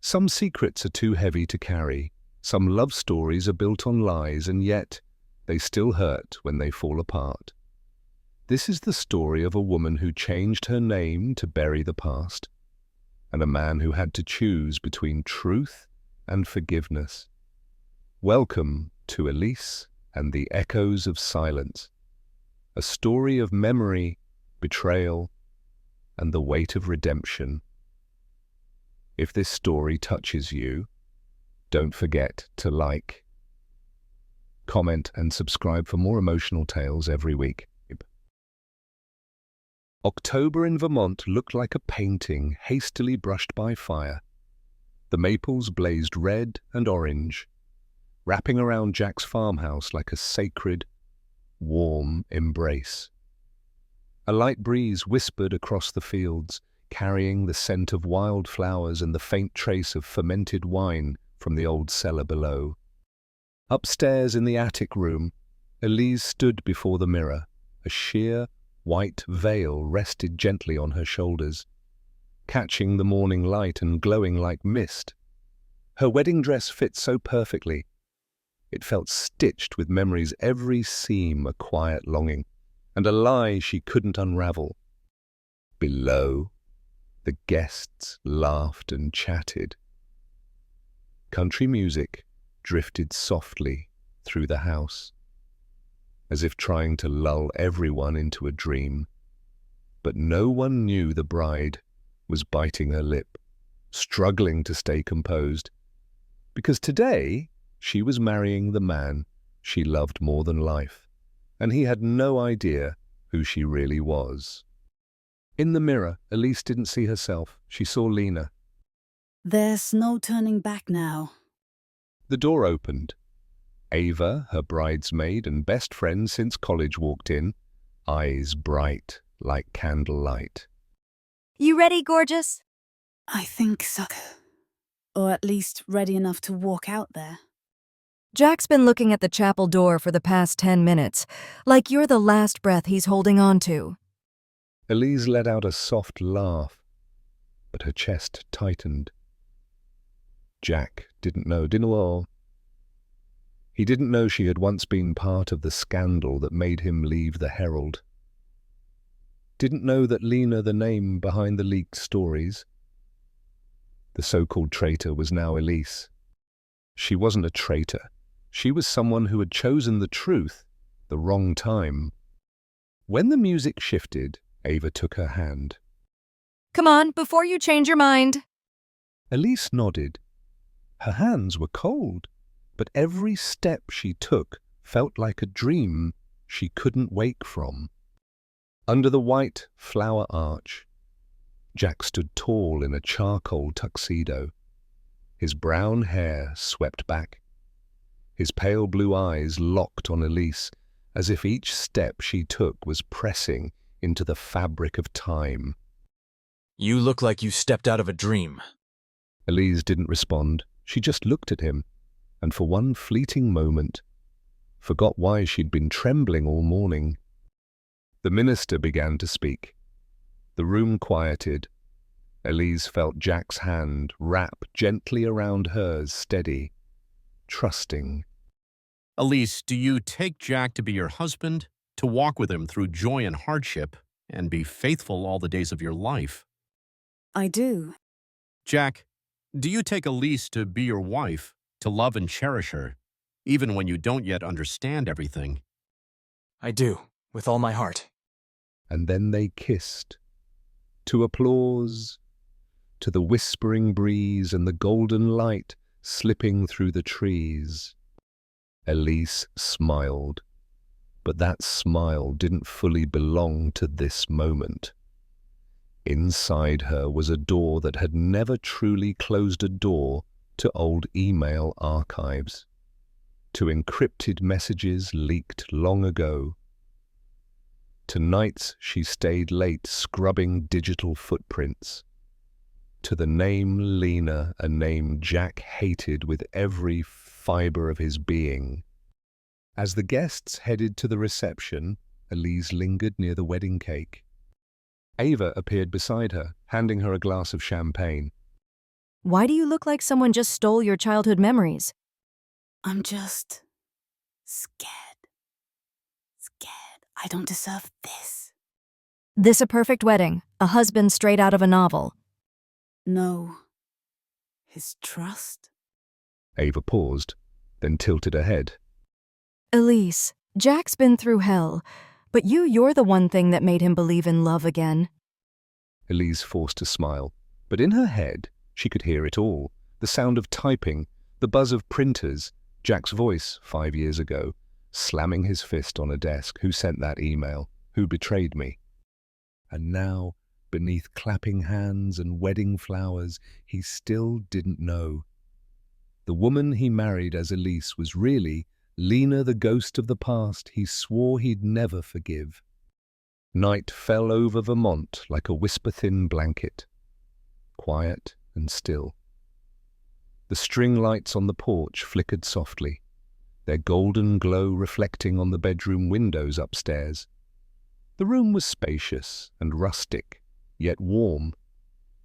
Some secrets are too heavy to carry. Some love stories are built on lies, and yet they still hurt when they fall apart. This is the story of a woman who changed her name to bury the past, and a man who had to choose between truth and forgiveness. Welcome to Elise and the Echoes of Silence, a story of memory, betrayal, and the weight of redemption. If this story touches you, don't forget to like, comment, and subscribe for more emotional tales every week. October in Vermont looked like a painting hastily brushed by fire. The maples blazed red and orange, wrapping around Jack's farmhouse like a sacred, warm embrace. A light breeze whispered across the fields, carrying the scent of wildflowers and the faint trace of fermented wine from the old cellar below. Upstairs in the attic room, Elise stood before the mirror. A sheer, white veil rested gently on her shoulders, catching the morning light and glowing like mist. Her wedding dress fit so perfectly. It felt stitched with memory's every seam, a quiet longing, and a lie she couldn't unravel. Below, the guests laughed and chatted. Country music drifted softly through the house, as if trying to lull everyone into a dream. But no one knew the bride was biting her lip, struggling to stay composed, because today she was marrying the man she loved more than life, and he had no idea who she really was. In the mirror, Elise didn't see herself. She saw Lena. There's no turning back now. The door opened. Ava, her bridesmaid and best friend since college, walked in, eyes bright like candlelight. You ready, gorgeous? I think so. Or at least ready enough to walk out there. Jack's been looking at the chapel door for the past 10 minutes, like you're the last breath he's holding on to. Elise let out a soft laugh, but her chest tightened. Jack didn't know. He didn't know she had once been part of the scandal that made him leave the Herald. Didn't know that Lena, the name behind the leaked stories, the so-called traitor, was now Elise. She wasn't a traitor. She was someone who had chosen the truth, the wrong time. When the music shifted, Ava took her hand. Come on, before you change your mind. Elise nodded. Her hands were cold, but every step she took felt like a dream she couldn't wake from. Under the white flower arch, Jack stood tall in a charcoal tuxedo, his brown hair swept back, his pale blue eyes locked on Elise, as if each step she took was pressing into the fabric of time. You look like you stepped out of a dream. Elise didn't respond. She just looked at him, and for one fleeting moment, forgot why she'd been trembling all morning. The minister began to speak. The room quieted. Elise felt Jack's hand wrap gently around hers, steady, trusting. Elise, do you take Jack to be your husband, to walk with him through joy and hardship, and be faithful all the days of your life? I do. Jack, do you take Elise to be your wife, to love and cherish her, even when you don't yet understand everything? I do, with all my heart. And then they kissed. To applause, to the whispering breeze and the golden light slipping through the trees. Elise smiled, but that smile didn't fully belong to this moment. Inside her was a door that had never truly closed a door to old email archives, to encrypted messages leaked long ago, to nights she stayed late scrubbing digital footprints, to the name Lena, a name Jack hated with every fiber of his being. As the guests headed to the reception, Elise lingered near the wedding cake. Ava appeared beside her, handing her a glass of champagne. Why do you look like someone just stole your childhood memories? I'm just scared. Scared. I don't deserve this. This a perfect wedding, a husband straight out of a novel. No. His trust? Ava paused, then tilted her head. Elise, Jack's been through hell, but you're the one thing that made him believe in love again. Elise forced a smile, but in her head, she could hear it all. The sound of typing, the buzz of printers, Jack's voice 5 years ago, slamming his fist on a desk. Who sent that email? Who betrayed me? And now, beneath clapping hands and wedding flowers, he still didn't know. The woman he married as Elise was really Lena, the ghost of the past he swore he'd never forgive. Night fell over Vermont like a whisper-thin blanket, quiet and still. The string lights on the porch flickered softly, their golden glow reflecting on the bedroom windows upstairs. The room was spacious and rustic, yet warm,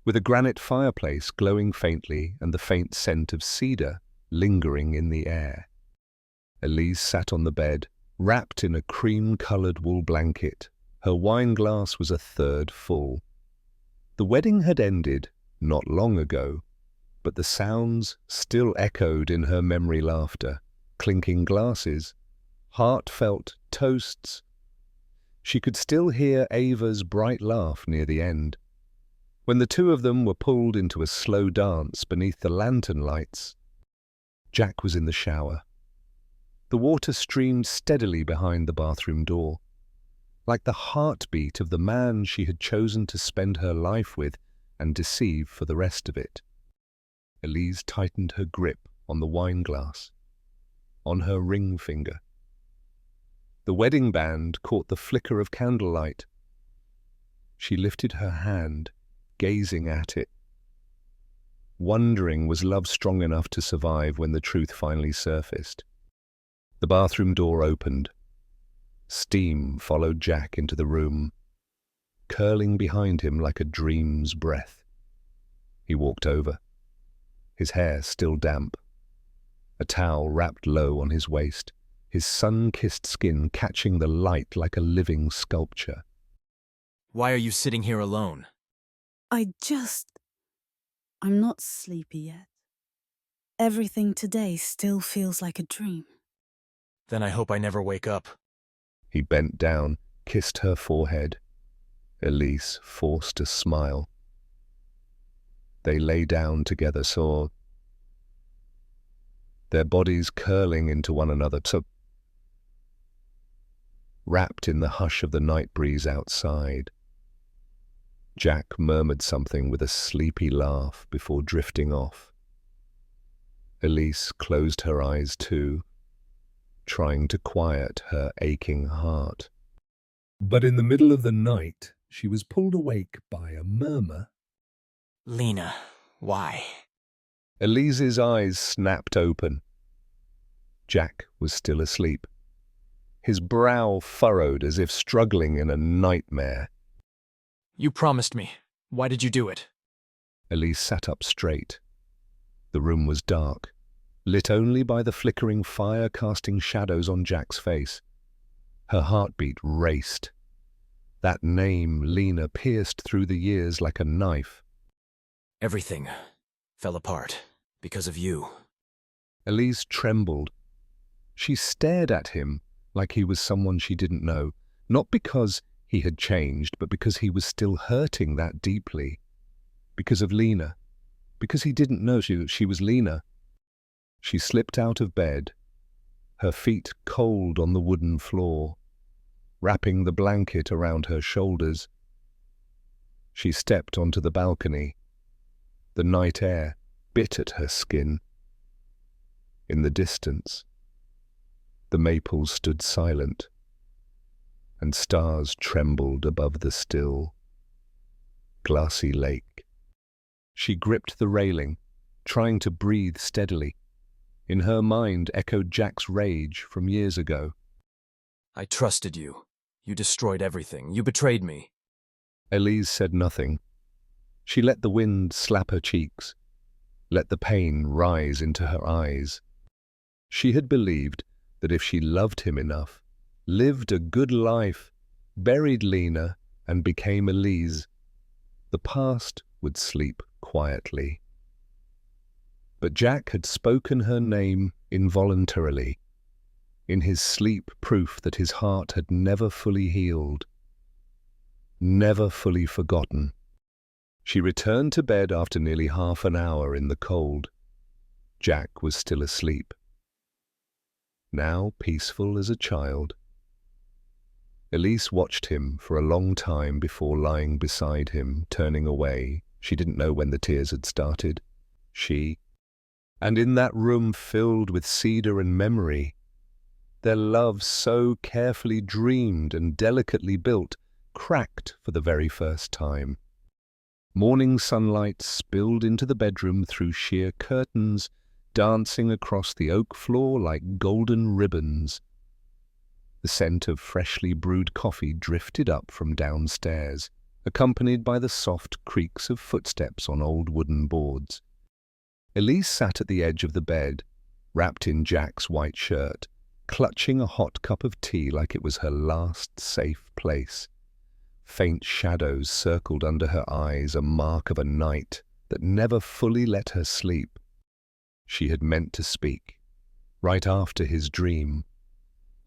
with a granite fireplace glowing faintly and the faint scent of cedar lingering in the air. Elise sat on the bed, wrapped in a cream-colored wool blanket. Her wine glass was a third full. The wedding had ended not long ago, but the sounds still echoed in her memory: laughter, clinking glasses, heartfelt toasts. She could still hear Ava's bright laugh near the end. When the two of them were pulled into a slow dance beneath the lantern lights, Jack was in the shower. The water streamed steadily behind the bathroom door, like the heartbeat of the man she had chosen to spend her life with and deceive for the rest of it. Elise tightened her grip on the wine glass, on her ring finger. The wedding band caught the flicker of candlelight. She lifted her hand, gazing at it, wondering was love strong enough to survive when the truth finally surfaced. The bathroom door opened. Steam followed Jack into the room, curling behind him like a dream's breath. He walked over, his hair still damp, a towel wrapped low on his waist, his sun-kissed skin catching the light like a living sculpture. Why are you sitting here alone? I'm not sleepy yet. Everything today still feels like a dream. Then I hope I never wake up. He bent down, kissed her forehead. Elise forced a smile. They lay down together, saw their bodies curling into one another, so wrapped in the hush of the night breeze outside. Jack murmured something with a sleepy laugh before drifting off. Elise closed her eyes too, trying to quiet her aching heart. But in the middle of the night, she was pulled awake by a murmur. Lena, why? Elise's eyes snapped open. Jack was still asleep, his brow furrowed as if struggling in a nightmare. You promised me. Why did you do it? Elise sat up straight. The room was dark, lit only by the flickering fire casting shadows on Jack's face. Her heartbeat raced. That name, Lena, pierced through the years like a knife. Everything fell apart because of you. Elise trembled. She stared at him like he was someone she didn't know, not because he had changed, but because he was still hurting that deeply. Because of Lena. Because he didn't know she was Lena. She slipped out of bed, her feet cold on the wooden floor, wrapping the blanket around her shoulders. She stepped onto the balcony. The night air bit at her skin. In the distance, the maples stood silent, and stars trembled above the still, glassy lake. She gripped the railing, trying to breathe steadily. In her mind echoed Jack's rage from years ago. I trusted you. You destroyed everything. You betrayed me. Elise said nothing. She let the wind slap her cheeks. let the pain rise into her eyes. She had believed that if she loved him enough, lived a good life, buried Lena, and became Elise, the past would sleep quietly. But Jack had spoken her name involuntarily, in his sleep proof that his heart had never fully healed, never fully forgotten. She returned to bed after nearly half an hour in the cold. Jack was still asleep, now peaceful as a child. Elise watched him for a long time before lying beside him, turning away. She didn't know when the tears had started. And in that room filled with cedar and memory, their love so carefully dreamed and delicately built, cracked for the very first time. Morning sunlight spilled into the bedroom through sheer curtains, dancing across the oak floor like golden ribbons. The scent of freshly brewed coffee drifted up from downstairs, accompanied by the soft creaks of footsteps on old wooden boards. Elise sat at the edge of the bed, wrapped in Jack's white shirt, clutching a hot cup of tea like it was her last safe place. Faint shadows circled under her eyes, a mark of a night that never fully let her sleep. She had meant to speak, right after his dream,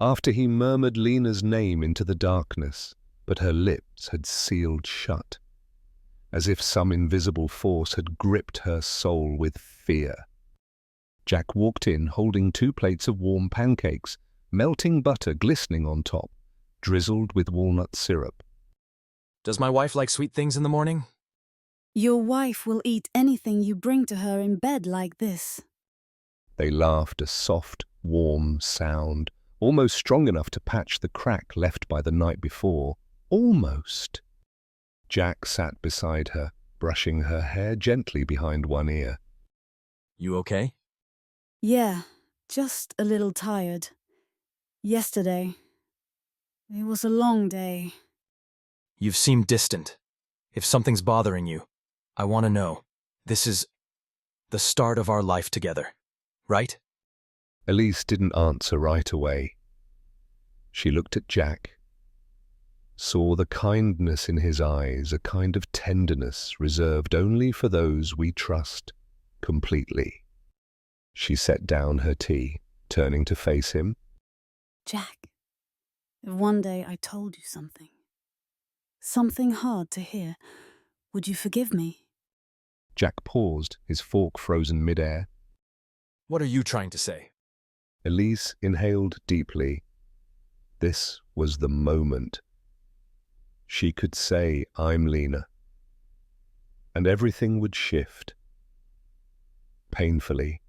after he murmured Lena's name into the darkness, but her lips had sealed shut, as if some invisible force had gripped her soul with fear. Jack walked in holding 2 plates of warm pancakes, melting butter glistening on top, drizzled with walnut syrup. Does my wife like sweet things in the morning? Your wife will eat anything you bring to her in bed like this. They laughed, a soft, warm sound, almost strong enough to patch the crack left by the night before. Almost. Jack sat beside her, brushing her hair gently behind one ear. You okay? Yeah, just a little tired. Yesterday, it was a long day. You've seemed distant. If something's bothering you, I want to know. This is the start of our life together, right? Elise didn't answer right away. She looked at Jack, saw the kindness in his eyes, a kind of tenderness reserved only for those we trust completely. She set down her tea, turning to face him. Jack, if one day I told you something hard to hear, would you forgive me? Jack paused, his fork frozen mid-air. What are you trying to say? Elise inhaled deeply. This was the moment. She could say, "I'm Lena," and everything would shift. Painfully.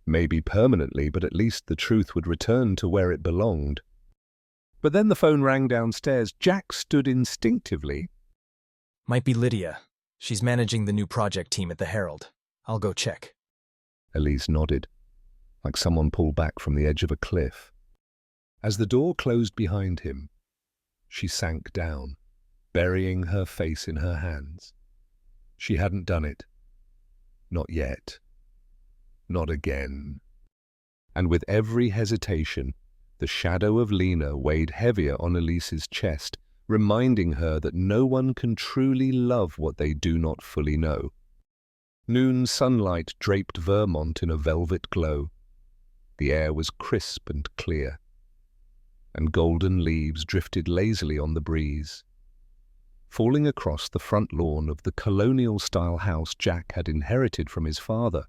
Maybe permanently, but at least the truth would return to where it belonged. But then the phone rang downstairs. Jack stood instinctively. Might be Lydia. She's managing the new project team at the Herald. I'll go check. Elise nodded, like someone pulled back from the edge of a cliff. As the door closed behind him, she sank down, burying her face in her hands. She hadn't done it. Not yet. Not again. And with every hesitation, the shadow of Lena weighed heavier on Elise's chest, reminding her that no one can truly love what they do not fully know. Noon sunlight draped Vermont in a velvet glow. The air was crisp and clear, and golden leaves drifted lazily on the breeze. Falling across the front lawn of the colonial-style house Jack had inherited from his father,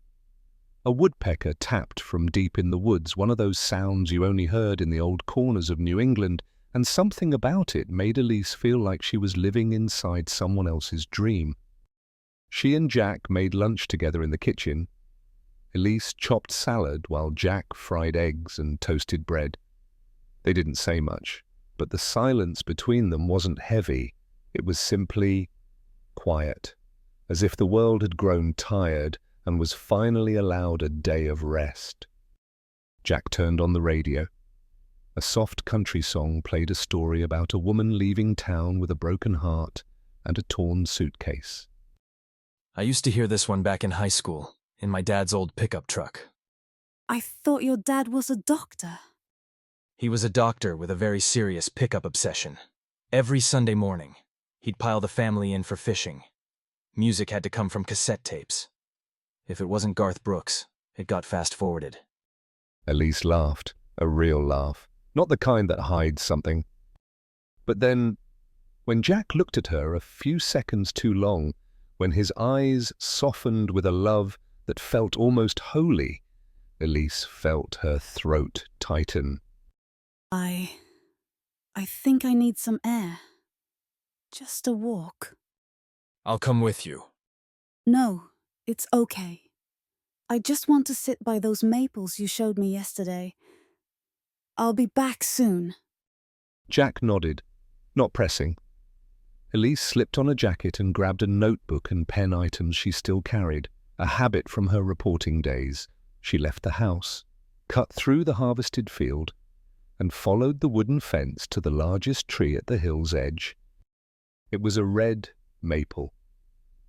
a woodpecker tapped from deep in the woods, one of those sounds you only heard in the old corners of New England, and something about it made Elise feel like she was living inside someone else's dream. She and Jack made lunch together in the kitchen. Elise chopped salad while Jack fried eggs and toasted bread. They didn't say much, but the silence between them wasn't heavy. It was simply quiet, as if the world had grown tired and was finally allowed a day of rest. Jack turned on the radio. A soft country song played a story about a woman leaving town with a broken heart and a torn suitcase. I used to hear this one back in high school, in my dad's old pickup truck. I thought your dad was a doctor. He was a doctor with a very serious pickup obsession. Every Sunday morning, he'd pile the family in for fishing. Music had to come from cassette tapes. If it wasn't Garth Brooks, it got fast-forwarded. Elise laughed, a real laugh, not the kind that hides something. But then, when Jack looked at her a few seconds too long, when his eyes softened with a love that felt almost holy, Elise felt her throat tighten. I think I need some air. Just a walk. I'll come with you. No, it's okay. I just want to sit by those maples you showed me yesterday. I'll be back soon. Jack nodded, not pressing. Elise slipped on a jacket and grabbed a notebook and pen items she still carried, a habit from her reporting days. She left the house, cut through the harvested field, and followed the wooden fence to the largest tree at the hill's edge. It was a red maple,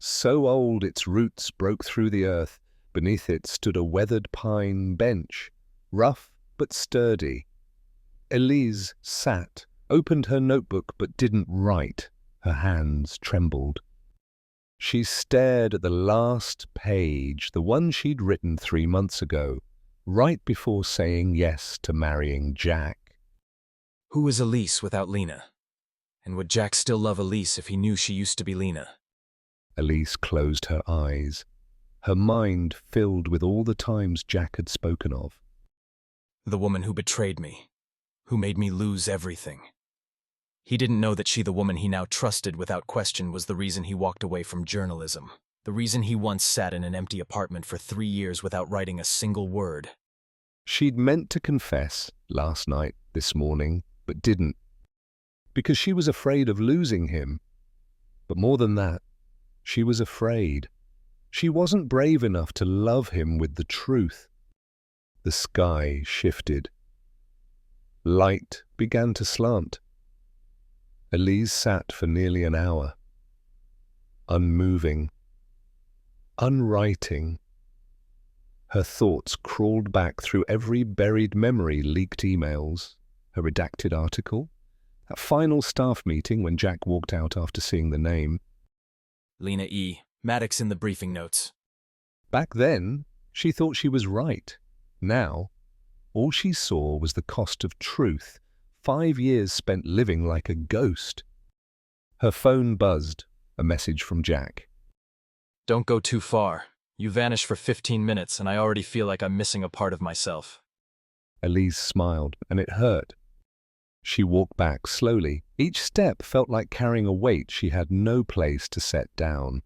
so old its roots broke through the earth. Beneath it stood a weathered pine bench, rough but sturdy. Elise sat, opened her notebook but didn't write. Her hands trembled. She stared at the last page, the one she'd written 3 months ago, right before saying yes to marrying Jack. Who is Elise without Lena? And would Jack still love Elise if he knew she used to be Lena? Elise closed her eyes, her mind filled with all the times Jack had spoken of. The woman who betrayed me, who made me lose everything. He didn't know that she, the woman he now trusted without question, was the reason he walked away from journalism, the reason he once sat in an empty apartment for 3 years without writing a single word. She'd meant to confess last night, this morning, but didn't, because she was afraid of losing him. But more than that, she was afraid. She wasn't brave enough to love him with the truth. The sky shifted. Light began to slant. Elise sat for nearly an hour, unmoving, unwriting. Her thoughts crawled back through every buried memory, leaked emails, her redacted article, that final staff meeting when Jack walked out after seeing the name. Lena E. Maddox in the briefing notes. Back then, she thought she was right. Now, all she saw was the cost of truth, 5 years spent living like a ghost. Her phone buzzed, a message from Jack. Don't go too far. You vanished for 15 minutes and I already feel like I'm missing a part of myself. Elise smiled, and it hurt. She walked back slowly. Each step felt like carrying a weight she had no place to set down.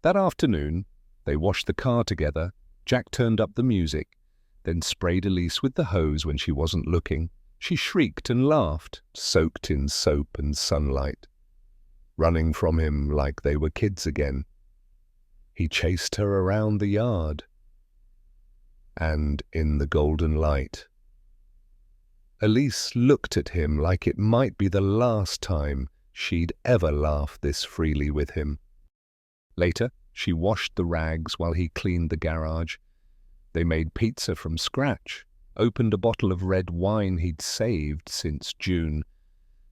That afternoon, they washed the car together. Jack turned up the music, then sprayed Elise with the hose when she wasn't looking. She shrieked and laughed, soaked in soap and sunlight, running from him like they were kids again. He chased her around the yard. And in the golden light, Elise looked at him like it might be the last time she'd ever laughed this freely with him. Later, she washed the rags while he cleaned the garage. They made pizza from scratch, opened a bottle of red wine he'd saved since June.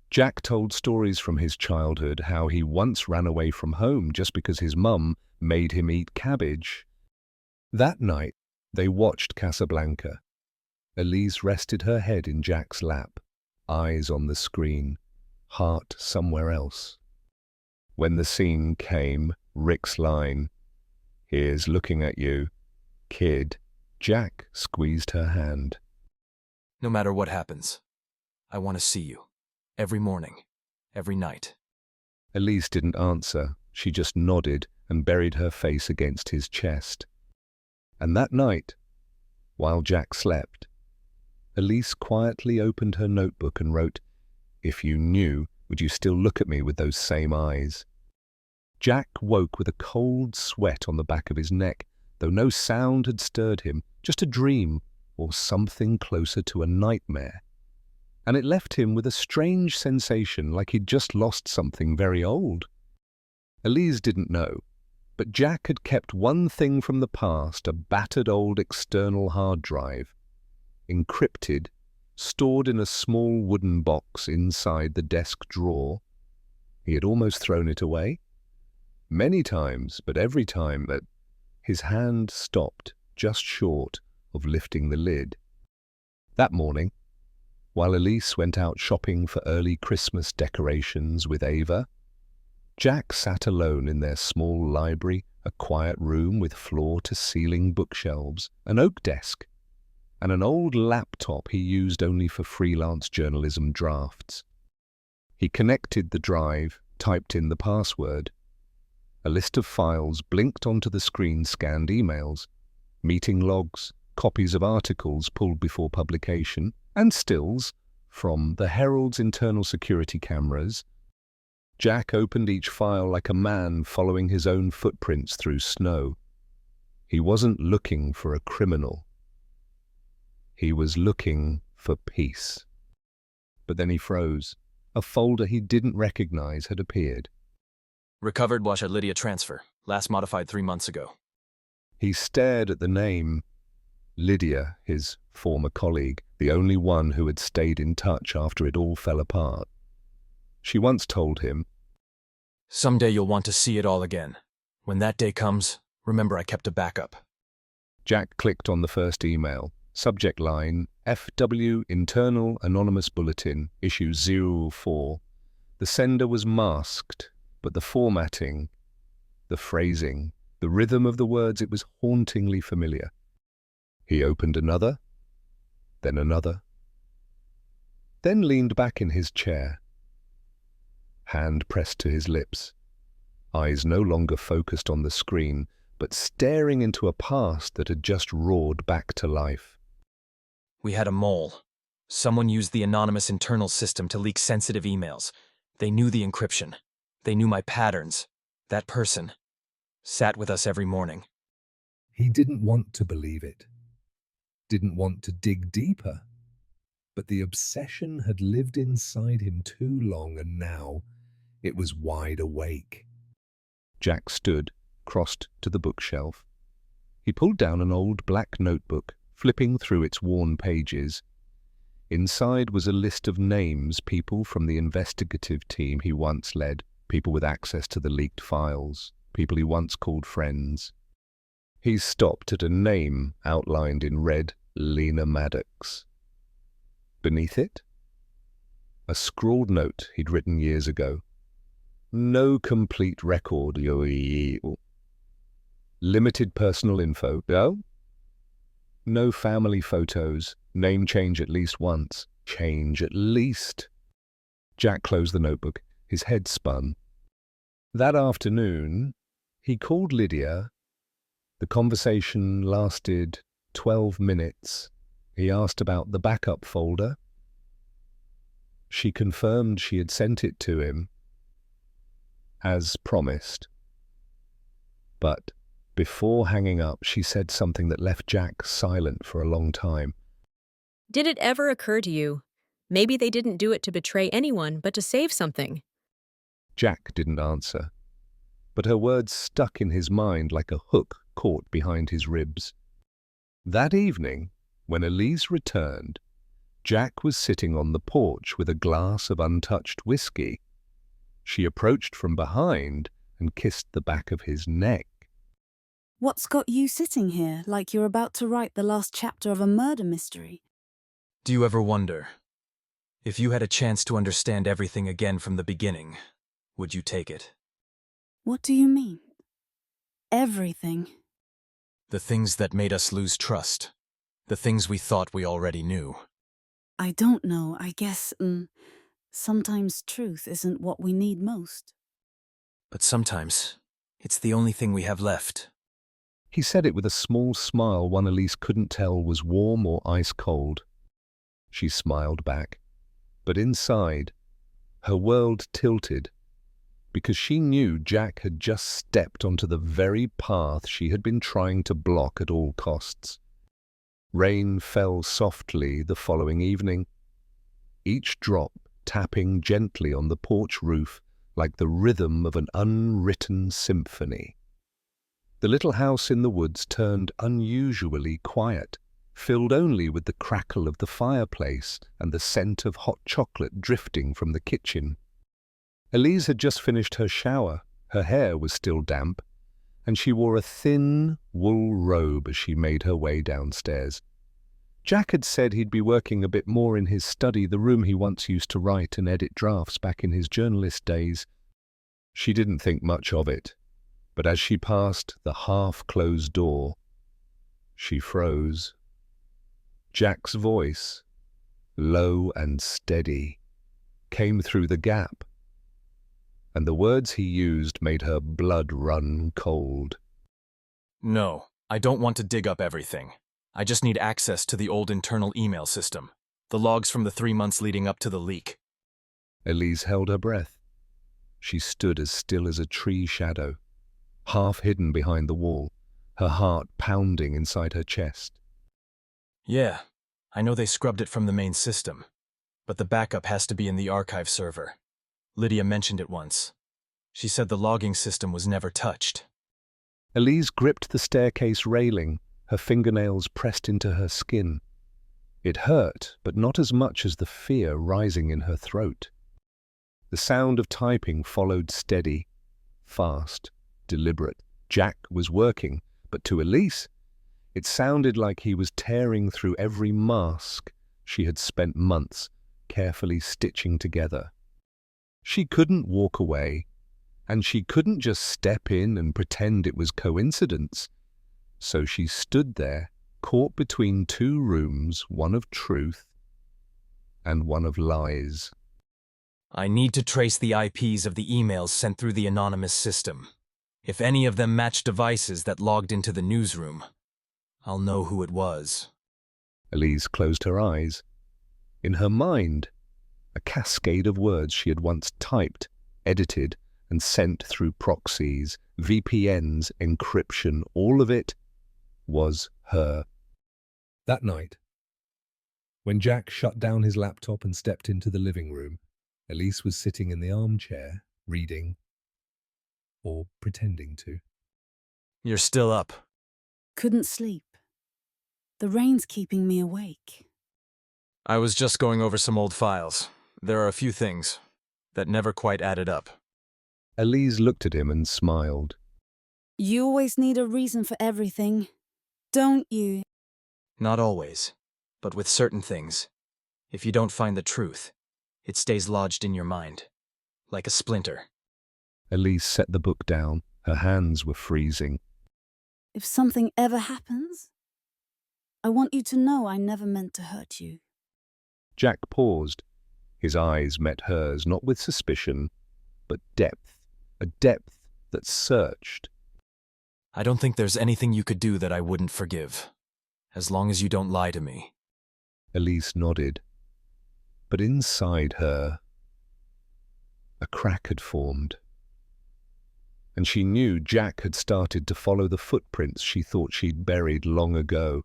Jack told stories from his childhood, how he once ran away from home just because his mum made him eat cabbage. That night, they watched Casablanca. Elise rested her head in Jack's lap, eyes on the screen, heart somewhere else. When the scene came, Rick's line, "Here's looking at you, kid," Jack squeezed her hand. No matter what happens, I want to see you. Every morning, every night. Elise didn't answer. She just nodded and buried her face against his chest. And that night, while Jack slept, Elise quietly opened her notebook and wrote, "If you knew, would you still look at me with those same eyes?" Jack woke with a cold sweat on the back of his neck, though no sound had stirred him, just a dream or something closer to a nightmare. And it left him with a strange sensation, like he'd just lost something very old. Elise didn't know, But Jack had kept one thing from the past, a battered old external hard drive, encrypted, stored in a small wooden box inside the desk drawer. He had almost thrown it away. Many times, but every time that his hand stopped just short of lifting the lid. That morning, while Elise went out shopping for early Christmas decorations with Ava, Jack sat alone in their small library, a quiet room with floor-to-ceiling bookshelves, an oak desk, and an old laptop he used only for freelance journalism drafts. He connected the drive, typed in the password. A list of files blinked onto the screen, scanned emails, meeting logs, copies of articles pulled before publication, and stills from the Herald's internal security cameras. Jack opened each file like a man following his own footprints through snow. He wasn't looking for a criminal. He was looking for peace. But then he froze. A folder he didn't recognize had appeared. Recovered wash at Lydia transfer, last modified 3 months ago. He stared at the name. Lydia, his former colleague, the only one who had stayed in touch after it all fell apart. She once told him, Someday you'll want to see it all again. When that day comes, remember I kept a backup. Jack clicked on the first email. Subject line, FW Internal Anonymous Bulletin, Issue 04. The sender was masked, but the formatting, the phrasing, the rhythm of the words, it was hauntingly familiar. He opened another, then another, then leaned back in his chair. Hand pressed to his lips, eyes no longer focused on the screen, but staring into a past that had just roared back to life. We had a mole. Someone used the anonymous internal system to leak sensitive emails. They knew the encryption. They knew my patterns. That person sat with us every morning. He didn't want to believe it, didn't want to dig deeper, but the obsession had lived inside him too long, and now it was wide awake. Jack stood, crossed to the bookshelf. He pulled down an old black notebook, flipping through its worn pages. Inside was a list of names, people from the investigative team he once led, people with access to the leaked files, people he once called friends. He stopped at a name outlined in red, Lena Maddox. Beneath it, a scrawled note he'd written years ago. No complete record, limited personal info, no family photos, name change at least once, change at least. Jack closed the notebook, his head spun. That afternoon, he called Lydia. The conversation lasted 12 minutes. He asked about the backup folder. She confirmed she had sent it to him, as promised. But before hanging up, she said something that left Jack silent for a long time. Did it ever occur to you? Maybe they didn't do it to betray anyone, but to save something. Jack didn't answer, but her words stuck in his mind like a hook caught behind his ribs. That evening, when Elise returned, Jack was sitting on the porch with a glass of untouched whiskey. She approached from behind and kissed the back of his neck. What's got you sitting here like you're about to write the last chapter of a murder mystery? Do you ever wonder, if you had a chance to understand everything again from the beginning, would you take it? What do you mean? Everything. The things that made us lose trust. The things we thought we already knew. I don't know. I guess, sometimes truth isn't what we need most. But sometimes, it's the only thing we have left. He said it with a small smile one Elise couldn't tell was warm or ice-cold. She smiled back, but inside, her world tilted, because she knew Jack had just stepped onto the very path she had been trying to block at all costs. Rain fell softly the following evening, each drop tapping gently on the porch roof like the rhythm of an unwritten symphony. The little house in the woods turned unusually quiet, filled only with the crackle of the fireplace and the scent of hot chocolate drifting from the kitchen. Elise had just finished her shower. Her hair was still damp, and she wore a thin wool robe as she made her way downstairs. Jack had said he'd be working a bit more in his study, the room he once used to write and edit drafts back in his journalist days. She didn't think much of it, but as she passed the half-closed door, she froze. Jack's voice, low and steady, came through the gap, and the words he used made her blood run cold. No, I don't want to dig up everything. I just need access to the old internal email system, the logs from the 3 months leading up to the leak. Elise held her breath. She stood as still as a tree shadow, half hidden behind the wall, her heart pounding inside her chest. Yeah, I know they scrubbed it from the main system, but the backup has to be in the archive server. Lydia mentioned it once. She said the logging system was never touched. Elise gripped the staircase railing, her fingernails pressed into her skin. It hurt, but not as much as the fear rising in her throat. The sound of typing followed, steady, fast, deliberate. Jack was working, but to Elise, it sounded like he was tearing through every mask she had spent months carefully stitching together. She couldn't walk away, and she couldn't just step in and pretend it was coincidence. So she stood there, caught between two rooms, one of truth and one of lies. I need to trace the IPs of the emails sent through the anonymous system. If any of them match devices that logged into the newsroom, I'll know who it was. Elise closed her eyes. In her mind, a cascade of words she had once typed, edited, and sent through proxies, VPNs, encryption, all of it was her. That night, when Jack shut down his laptop and stepped into the living room, Elise was sitting in the armchair, reading, or pretending to. You're still up. Couldn't sleep. The rain's keeping me awake. I was just going over some old files. There are a few things that never quite added up. Elise looked at him and smiled. You always need a reason for everything, don't you? Not always, but with certain things. If you don't find the truth, it stays lodged in your mind, like a splinter. Elise set the book down. Her hands were freezing. If something ever happens, I want you to know I never meant to hurt you. Jack paused. His eyes met hers, not with suspicion, but depth, a depth that searched. I don't think there's anything you could do that I wouldn't forgive, as long as you don't lie to me. Elise nodded, but inside her, a crack had formed, and she knew Jack had started to follow the footprints she thought she'd buried long ago.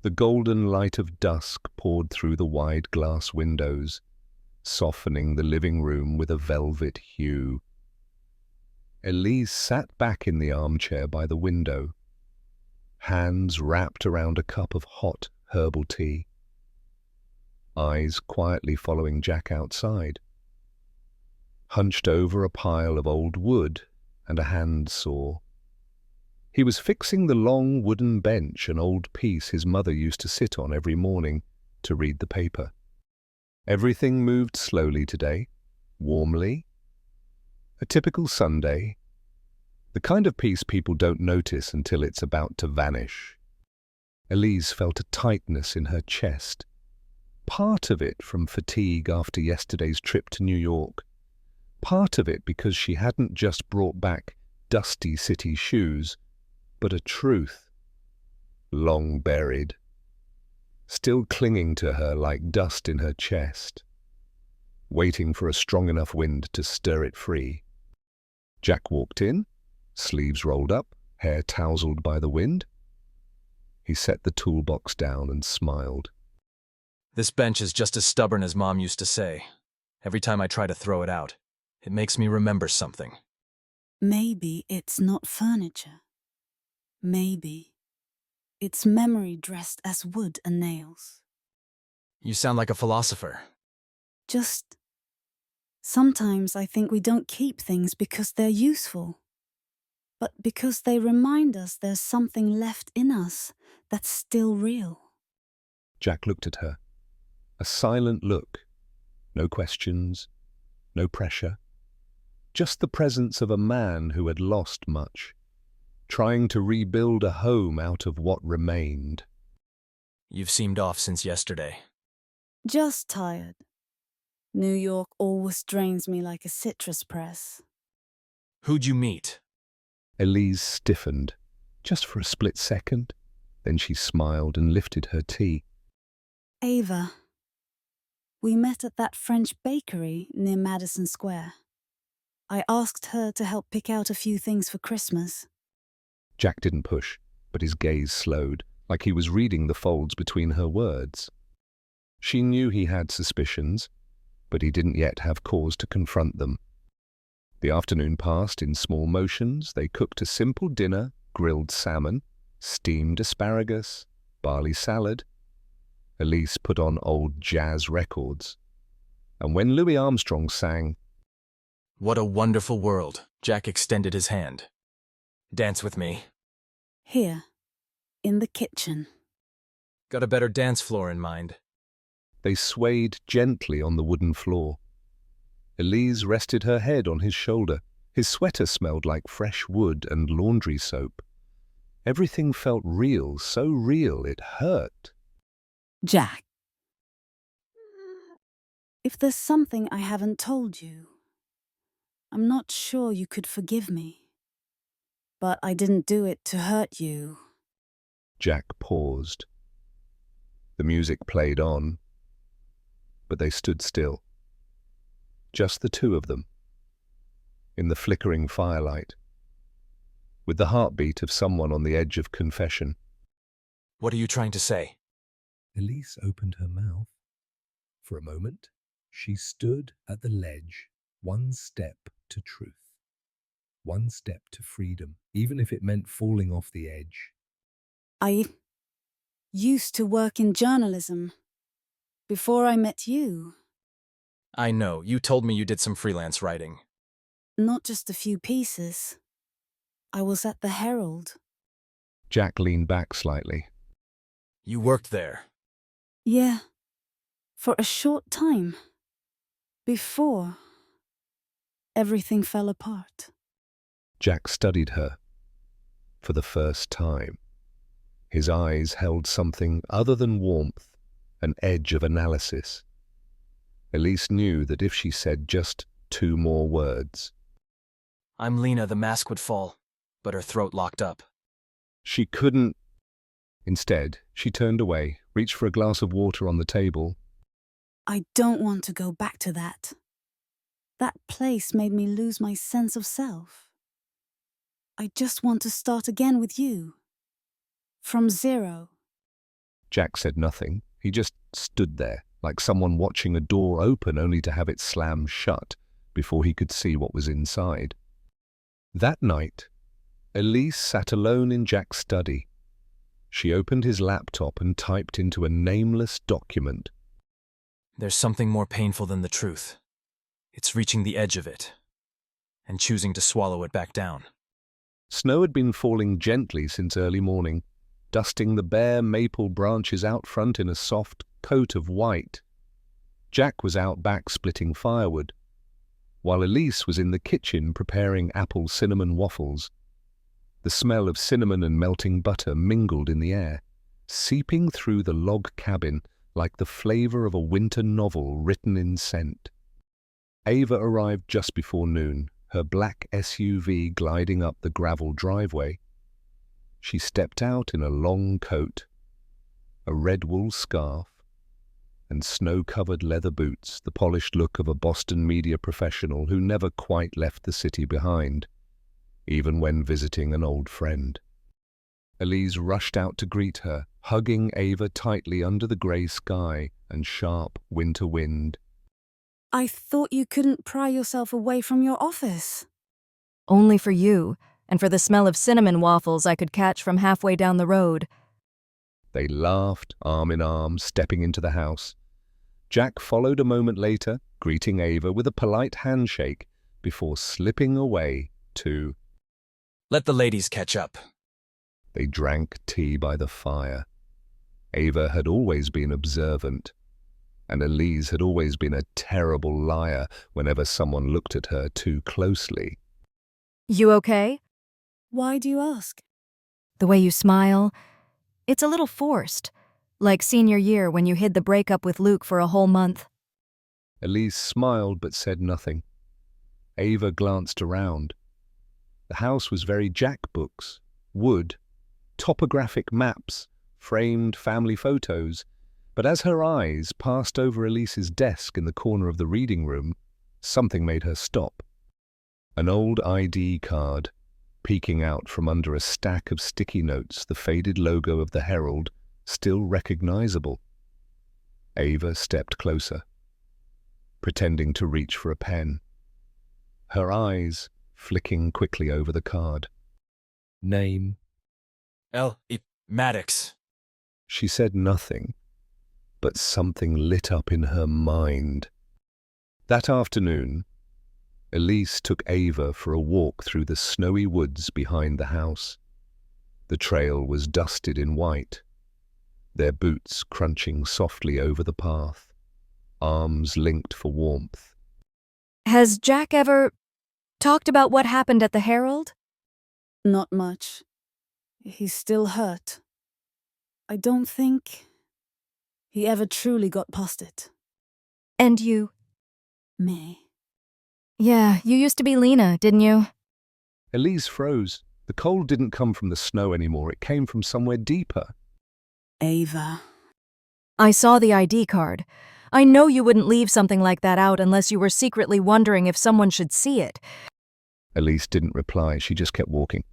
The golden light of dusk poured through the wide glass windows, softening the living room with a velvet hue. Elise sat back in the armchair by the window, hands wrapped around a cup of hot herbal tea, eyes quietly following Jack outside. Hunched over a pile of old wood and a handsaw, he was fixing the long wooden bench, an old piece his mother used to sit on every morning to read the paper. Everything moved slowly today, warmly. A typical Sunday, the kind of peace people don't notice until it's about to vanish. Elise felt a tightness in her chest, part of it from fatigue after yesterday's trip to New York, part of it because she hadn't just brought back dusty city shoes, but a truth, long buried, still clinging to her like dust in her chest, waiting for a strong enough wind to stir it free. Jack walked in, sleeves rolled up, hair tousled by the wind. He set the toolbox down and smiled. This bench is just as stubborn as Mom used to say. Every time I try to throw it out, it makes me remember something. Maybe it's not furniture. Maybe. It's memory dressed as wood and nails. You sound like a philosopher. Just sometimes I think we don't keep things because they're useful, but because they remind us there's something left in us that's still real. Jack looked at her. A silent look. No questions, no pressure. Just the presence of a man who had lost much, trying to rebuild a home out of what remained. You've seemed off since yesterday. Just tired. New York always drains me like a citrus press. Who'd you meet? Elise stiffened, just for a split second. Then she smiled and lifted her tea. Ava. We met at that French bakery near Madison Square. I asked her to help pick out a few things for Christmas. Jack didn't push, but his gaze slowed, like he was reading the folds between her words. She knew he had suspicions, but he didn't yet have cause to confront them. The afternoon passed in small motions. They cooked a simple dinner, grilled salmon, steamed asparagus, barley salad. Elise put on old jazz records. And when Louis Armstrong sang, What a wonderful world, Jack extended his hand. Dance with me. Here, in the kitchen. Got a better dance floor in mind. they swayed gently on the wooden floor. Elise rested her head on his shoulder. His sweater smelled like fresh wood and laundry soap. Everything felt real, so real it hurt. Jack. If there's something I haven't told you, I'm not sure you could forgive me. But I didn't do it to hurt you. Jack paused. The music played on, but they stood still. Just the two of them, in the flickering firelight, with the heartbeat of someone on the edge of confession. What are you trying to say? Elise opened her mouth. For a moment, she stood at the ledge, one step to truth, one step to freedom, even if it meant falling off the edge. I used to work in journalism before I met you. I know, you told me you did some freelance writing. Not just a few pieces. I was at the Herald. Jack leaned back slightly. You worked there. Yeah, for a short time. Before everything fell apart. Jack studied her for the first time. His eyes held something other than warmth, an edge of analysis. Elise knew that if she said just 2 more words, I'm Lena, the mask would fall, but her throat locked up. she couldn't. Instead, she turned away, reached for a glass of water on the table. I don't want to go back to that. That place made me lose my sense of self. I just want to start again with you. From zero. Jack said nothing. He just stood there, like someone watching a door open only to have it slam shut before he could see what was inside. That night, Elise sat alone in Jack's study. She opened his laptop and typed into a nameless document. There's something more painful than the truth. It's reaching the edge of it, and choosing to swallow it back down. Snow had been falling gently since early morning, dusting the bare maple branches out front in a soft coat of white. Jack was out back splitting firewood, while Elise was in the kitchen preparing apple cinnamon waffles. The smell of cinnamon and melting butter mingled in the air, seeping through the log cabin like the flavor of a winter novel written in scent. Ava arrived just before noon, her black SUV gliding up the gravel driveway. She stepped out in a long coat, a red wool scarf, and snow-covered leather boots, the polished look of a Boston media professional who never quite left the city behind, even when visiting an old friend. Elise rushed out to greet her, hugging Ava tightly under the grey sky and sharp winter wind. I thought you couldn't pry yourself away from your office. Only for you. and for the smell of cinnamon waffles I could catch from halfway down the road. They laughed, arm in arm, stepping into the house. Jack followed a moment later, greeting Ava with a polite handshake before slipping away to... Let the ladies catch up. They drank tea by the fire. Ava had always been observant, and Elise had always been a terrible liar whenever someone looked at her too closely. You okay? Why do you ask? The way you smile, it's a little forced, like senior year when you hid the breakup with Luke for a whole month. Elise smiled but said nothing. Ava glanced around. The house was very Jack books, wood, topographic maps, framed family photos, but as her eyes passed over Elise's desk in the corner of the reading room, something made her stop. An old ID card, peeking out from under a stack of sticky notes, the faded logo of the Herald, still recognizable. Ava stepped closer, pretending to reach for a pen, her eyes flicking quickly over the card. Name? Maddox. She said nothing, but something lit up in her mind. That afternoon, Elise took Ava for a walk through the snowy woods behind the house. The trail was dusted in white, their boots crunching softly over the path, arms linked for warmth. Has Jack ever talked about what happened at the Herald? Not much. He's still hurt. I don't think he ever truly got past it. And you? May. Yeah, you used to be Lena, didn't you? Elise froze. The cold didn't come from the snow anymore. It came from somewhere deeper. Ava. I saw the ID card. I know you wouldn't leave something like that out unless you were secretly wondering if someone should see it. Elise didn't reply. She just kept walking.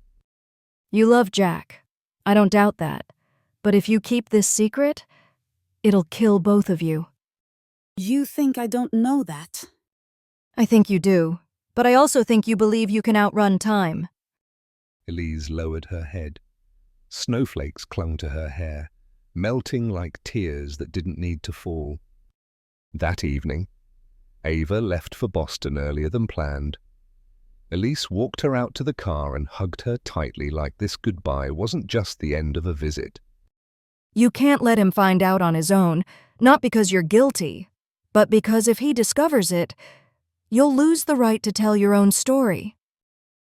You love Jack. I don't doubt that. But if you keep this secret, it'll kill both of you. You think I don't know that? I think you do. But I also think you believe you can outrun time. Elise lowered her head. Snowflakes clung to her hair, melting like tears that didn't need to fall. That evening, Ava left for Boston earlier than planned. Elise walked her out to the car and hugged her tightly like this goodbye wasn't just the end of a visit. You can't let him find out on his own, not because you're guilty, but because if he discovers it, you'll lose the right to tell your own story.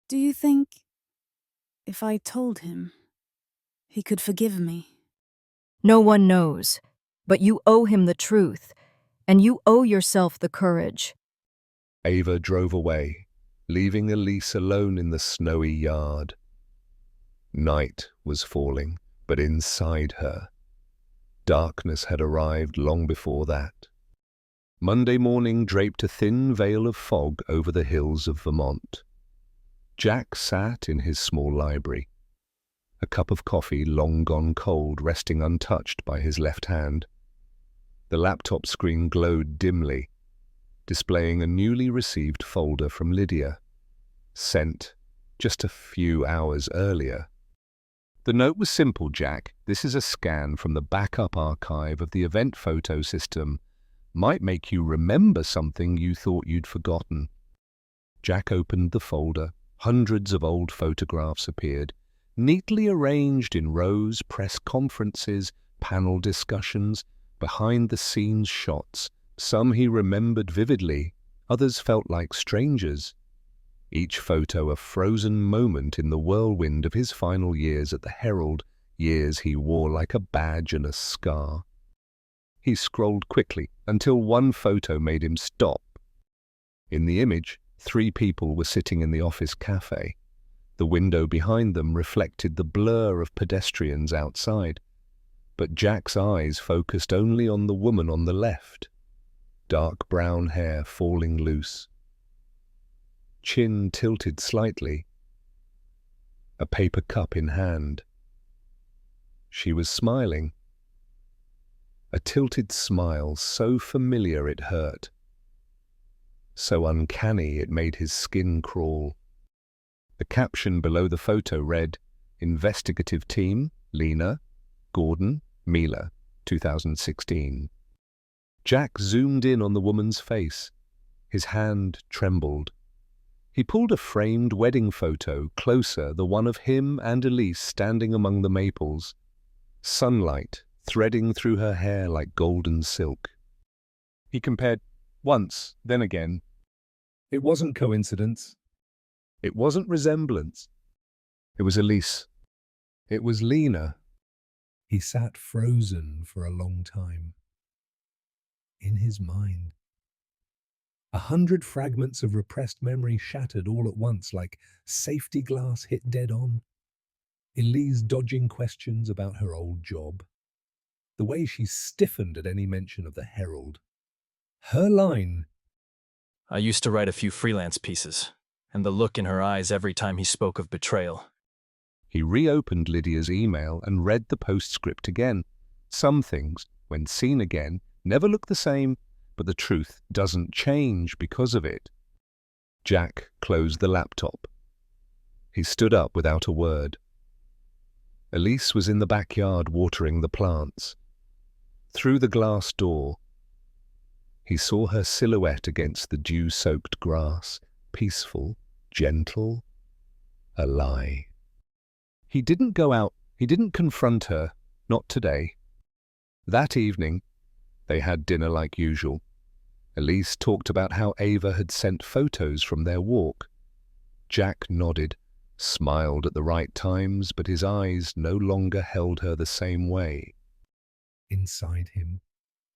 Do you think if I told him, he could forgive me? No one knows, but you owe him the truth, and you owe yourself the courage. Ava drove away, leaving Elise alone in the snowy yard. Night was falling, but inside her, darkness had arrived long before that. Monday morning draped a thin veil of fog over the hills of Vermont. Jack sat in his small library, a cup of coffee long gone cold resting untouched by his left hand. The laptop screen glowed dimly, displaying a newly received folder from Lydia, sent just a few hours earlier. The note was simple, Jack. This is a scan from the backup archive of the event photo system. Might make you remember something you thought you'd forgotten. Jack opened the folder. Hundreds of old photographs appeared, neatly arranged in rows, press conferences, panel discussions, behind-the-scenes shots. Some he remembered vividly, others felt like strangers. Each photo a frozen moment in the whirlwind of his final years at the Herald, years he wore like a badge and a scar. He scrolled quickly until one photo made him stop. In the image, 3 people were sitting in the office cafe. The window behind them reflected the blur of pedestrians outside. But Jack's eyes focused only on the woman on the left. Dark brown hair falling loose. Chin tilted slightly. A paper cup in hand. She was smiling. A tilted smile so familiar it hurt. So uncanny it made his skin crawl. The caption below the photo read, "Investigative Team, Lena, Gordon, Mila, 2016. Jack zoomed in on the woman's face. His hand trembled. He pulled a framed wedding photo closer, the one of him and Elise standing among the maples, sunlight threading through her hair like golden silk. He compared once, then again. It wasn't coincidence. It wasn't resemblance. It was Elise. It was Lena. He sat frozen for a long time. In his mind, 100 fragments of repressed memory shattered all at once like safety glass hit dead on. Elise dodging questions about her old job. The way she stiffened at any mention of the Herald. Her line, I used to write a few freelance pieces, and the look in her eyes every time he spoke of betrayal. He reopened Lydia's email and read the postscript again. Some things, when seen again, never look the same, but the truth doesn't change because of it. Jack closed the laptop. He stood up without a word. Elise was in the backyard watering the plants. Through the glass door, he saw her silhouette against the dew-soaked grass, peaceful, gentle, a lie. He didn't go out, he didn't confront her, not today. That evening, they had dinner like usual. Elise talked about how Ava had sent photos from their walk. Jack nodded, smiled at the right times, but his eyes no longer held her the same way. Inside him,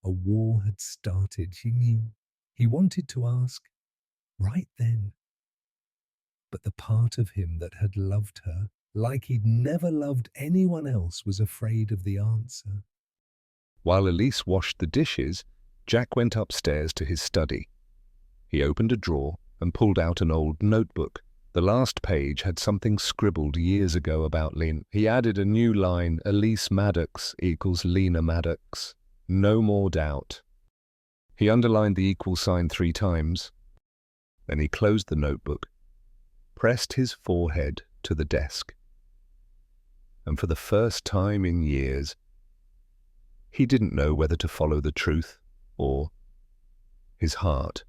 a war had started. He wanted to ask, right then. But the part of him that had loved her, like he'd never loved anyone else, was afraid of the answer. While Elise washed the dishes, Jack went upstairs to his study. He opened a drawer and pulled out an old notebook. The last page had something scribbled years ago about Lena. He added a new line, Elise Maddox equals Lena Maddox. No more doubt. He underlined the equal sign 3 times. Then he closed the notebook, pressed his forehead to the desk. And for the first time in years, he didn't know whether to follow the truth or his heart.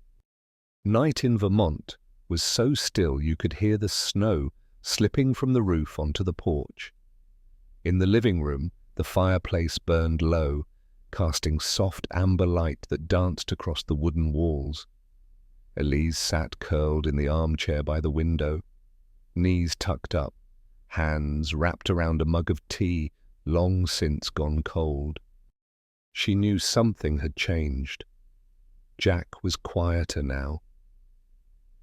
Night in Vermont was so still you could hear the snow slipping from the roof onto the porch. In the living room, the fireplace burned low, casting soft amber light that danced across the wooden walls. Elise sat curled in the armchair by the window, knees tucked up, hands wrapped around a mug of tea long since gone cold. She knew something had changed. Jack was quieter now.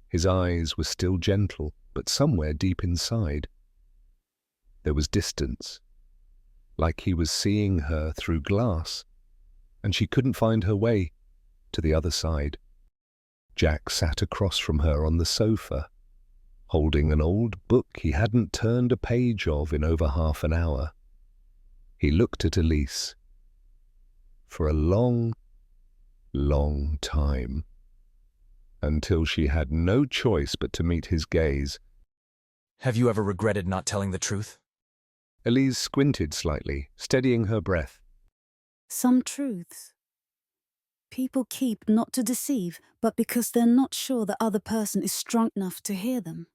His eyes were still gentle, but somewhere deep inside, there was distance, like he was seeing her through glass, and she couldn't find her way to the other side. Jack sat across from her on the sofa, holding an old book he hadn't turned a page of in over half an hour. He looked at Elise for a long, long time, until she had no choice but to meet his gaze. Have you ever regretted not telling the truth? Elise squinted slightly, steadying her breath. Some truths people keep not to deceive, but because they're not sure the other person is strong enough to hear them.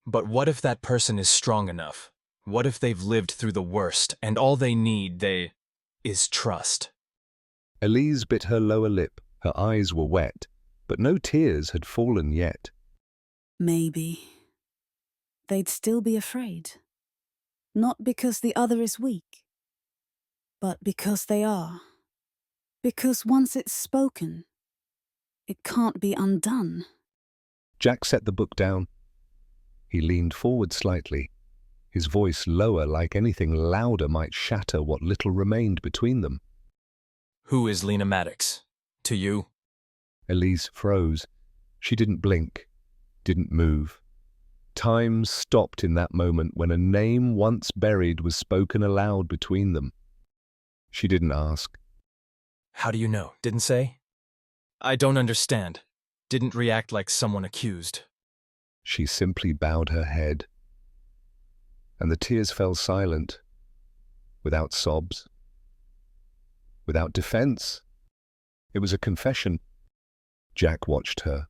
But what if that person is strong enough? What if they've lived through the worst, and all they need is trust? Elise bit her lower lip. Her eyes were wet, but no tears had fallen yet. Maybe they'd still be afraid. Not because the other is weak, but because they are. Because once it's spoken, it can't be undone. Jack set the book down. He leaned forward slightly, his voice lower, like anything louder might shatter what little remained between them. Who is Lena Maddox? To you? Elise froze. She didn't blink, didn't move. Time stopped in that moment when a name once buried was spoken aloud between them. She didn't ask. How do you know? Didn't say? I don't understand. Didn't react like someone accused. She simply bowed her head, and the tears fell silent, without sobs, without defense. It was a confession. Jack watched her.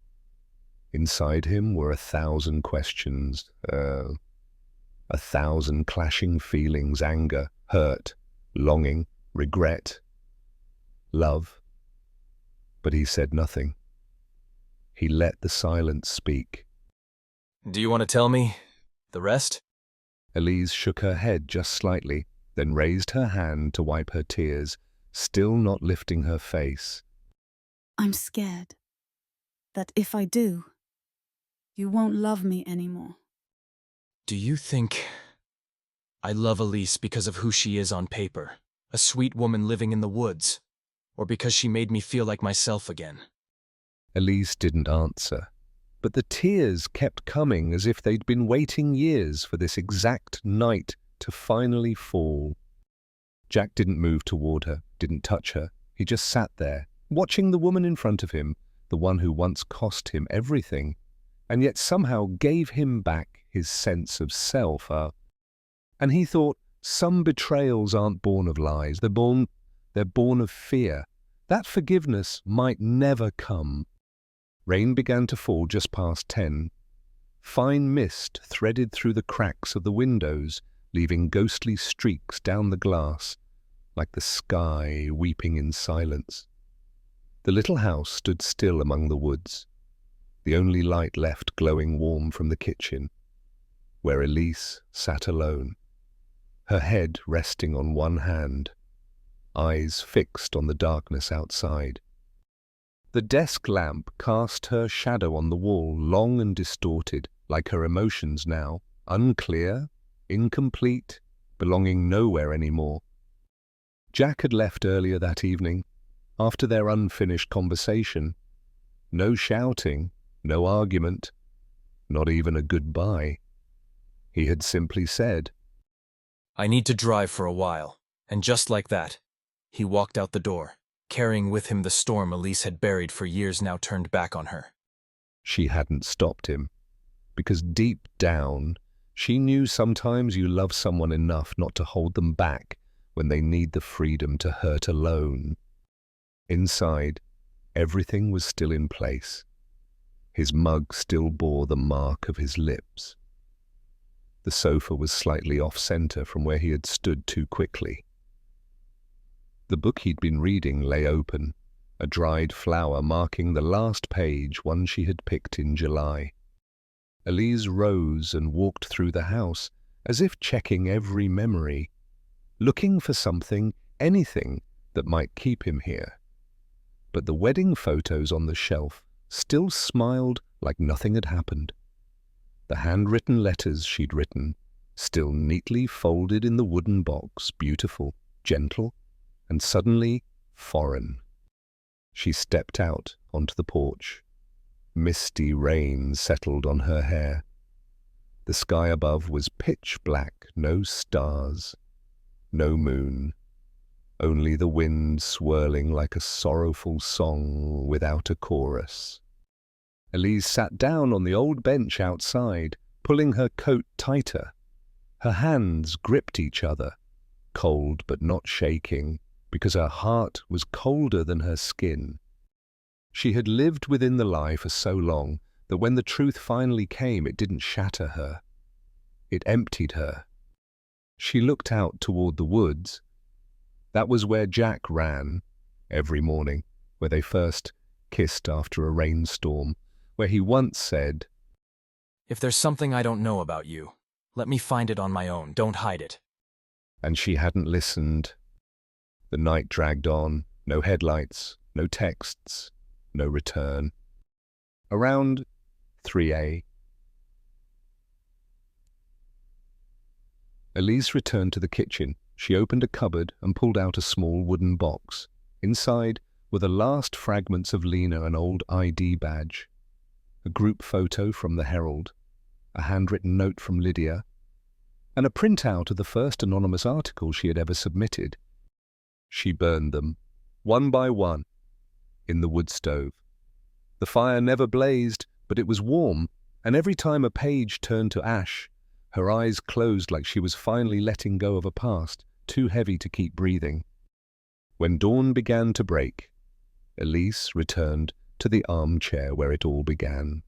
Inside him were 1,000 questions, 1,000 clashing feelings: anger, hurt, longing, regret, love. But he said nothing. He let the silence speak. Do you want to tell me the rest? Elise shook her head just slightly, then raised her hand to wipe her tears, still not lifting her face. I'm scared that if I do, you won't love me anymore. Do you think I love Elise because of who she is on paper, a sweet woman living in the woods, or because she made me feel like myself again? Elise didn't answer, but the tears kept coming as if they'd been waiting years for this exact night to finally fall. Jack didn't move toward her, didn't touch her. He just sat there, watching the woman in front of him, the one who once cost him everything, and yet somehow gave him back his sense of self. And he thought, some betrayals aren't born of lies, they're born of fear. That forgiveness might never come. Rain began to fall just past 10. Fine mist threaded through the cracks of the windows, leaving ghostly streaks down the glass, like the sky weeping in silence. The little house stood still among the woods, the only light left glowing warm from the kitchen, where Elise sat alone, her head resting on one hand, eyes fixed on the darkness outside. The desk lamp cast her shadow on the wall, long and distorted, like her emotions now, unclear, incomplete, belonging nowhere anymore. Jack had left earlier that evening, after their unfinished conversation. No shouting, no argument, not even a goodbye. He had simply said, I need to drive for a while. And just like that, he walked out the door, carrying with him the storm Elise had buried for years now turned back on her. She hadn't stopped him, because deep down, she knew sometimes you love someone enough not to hold them back when they need the freedom to hurt alone. Inside, everything was still in place. His mug still bore the mark of his lips. The sofa was slightly off-center from where he had stood too quickly. The book he'd been reading lay open, a dried flower marking the last page, one she had picked in July. Elise rose and walked through the house, as if checking every memory, looking for something, anything, that might keep him here. But the wedding photos on the shelf still smiled like nothing had happened. The handwritten letters she'd written, still neatly folded in the wooden box, beautiful, gentle, and suddenly foreign. She stepped out onto the porch. Misty rain settled on her hair. The sky above was pitch black, no stars, no moon, only the wind swirling like a sorrowful song without a chorus. Elise sat down on the old bench outside, pulling her coat tighter. Her hands gripped each other, cold but not shaking, because her heart was colder than her skin. She had lived within the lie for so long that when the truth finally came, it didn't shatter her. It emptied her. She looked out toward the woods. That was where Jack ran every morning, where they first kissed after a rainstorm, where he once said, If there's something I don't know about you, let me find it on my own. Don't hide it. And she hadn't listened. The night dragged on, no headlights, no texts, no return. Around 3 Elise returned to the kitchen. She opened a cupboard and pulled out a small wooden box. Inside were the last fragments of Lena, an old ID badge, a group photo from the Herald, a handwritten note from Lydia, and a printout of the first anonymous article she had ever submitted. She burned them, one by one, in the wood stove. The fire never blazed, but it was warm, and every time a page turned to ash, her eyes closed like she was finally letting go of a past too heavy to keep breathing. When dawn began to break, Elise returned to the armchair where it all began.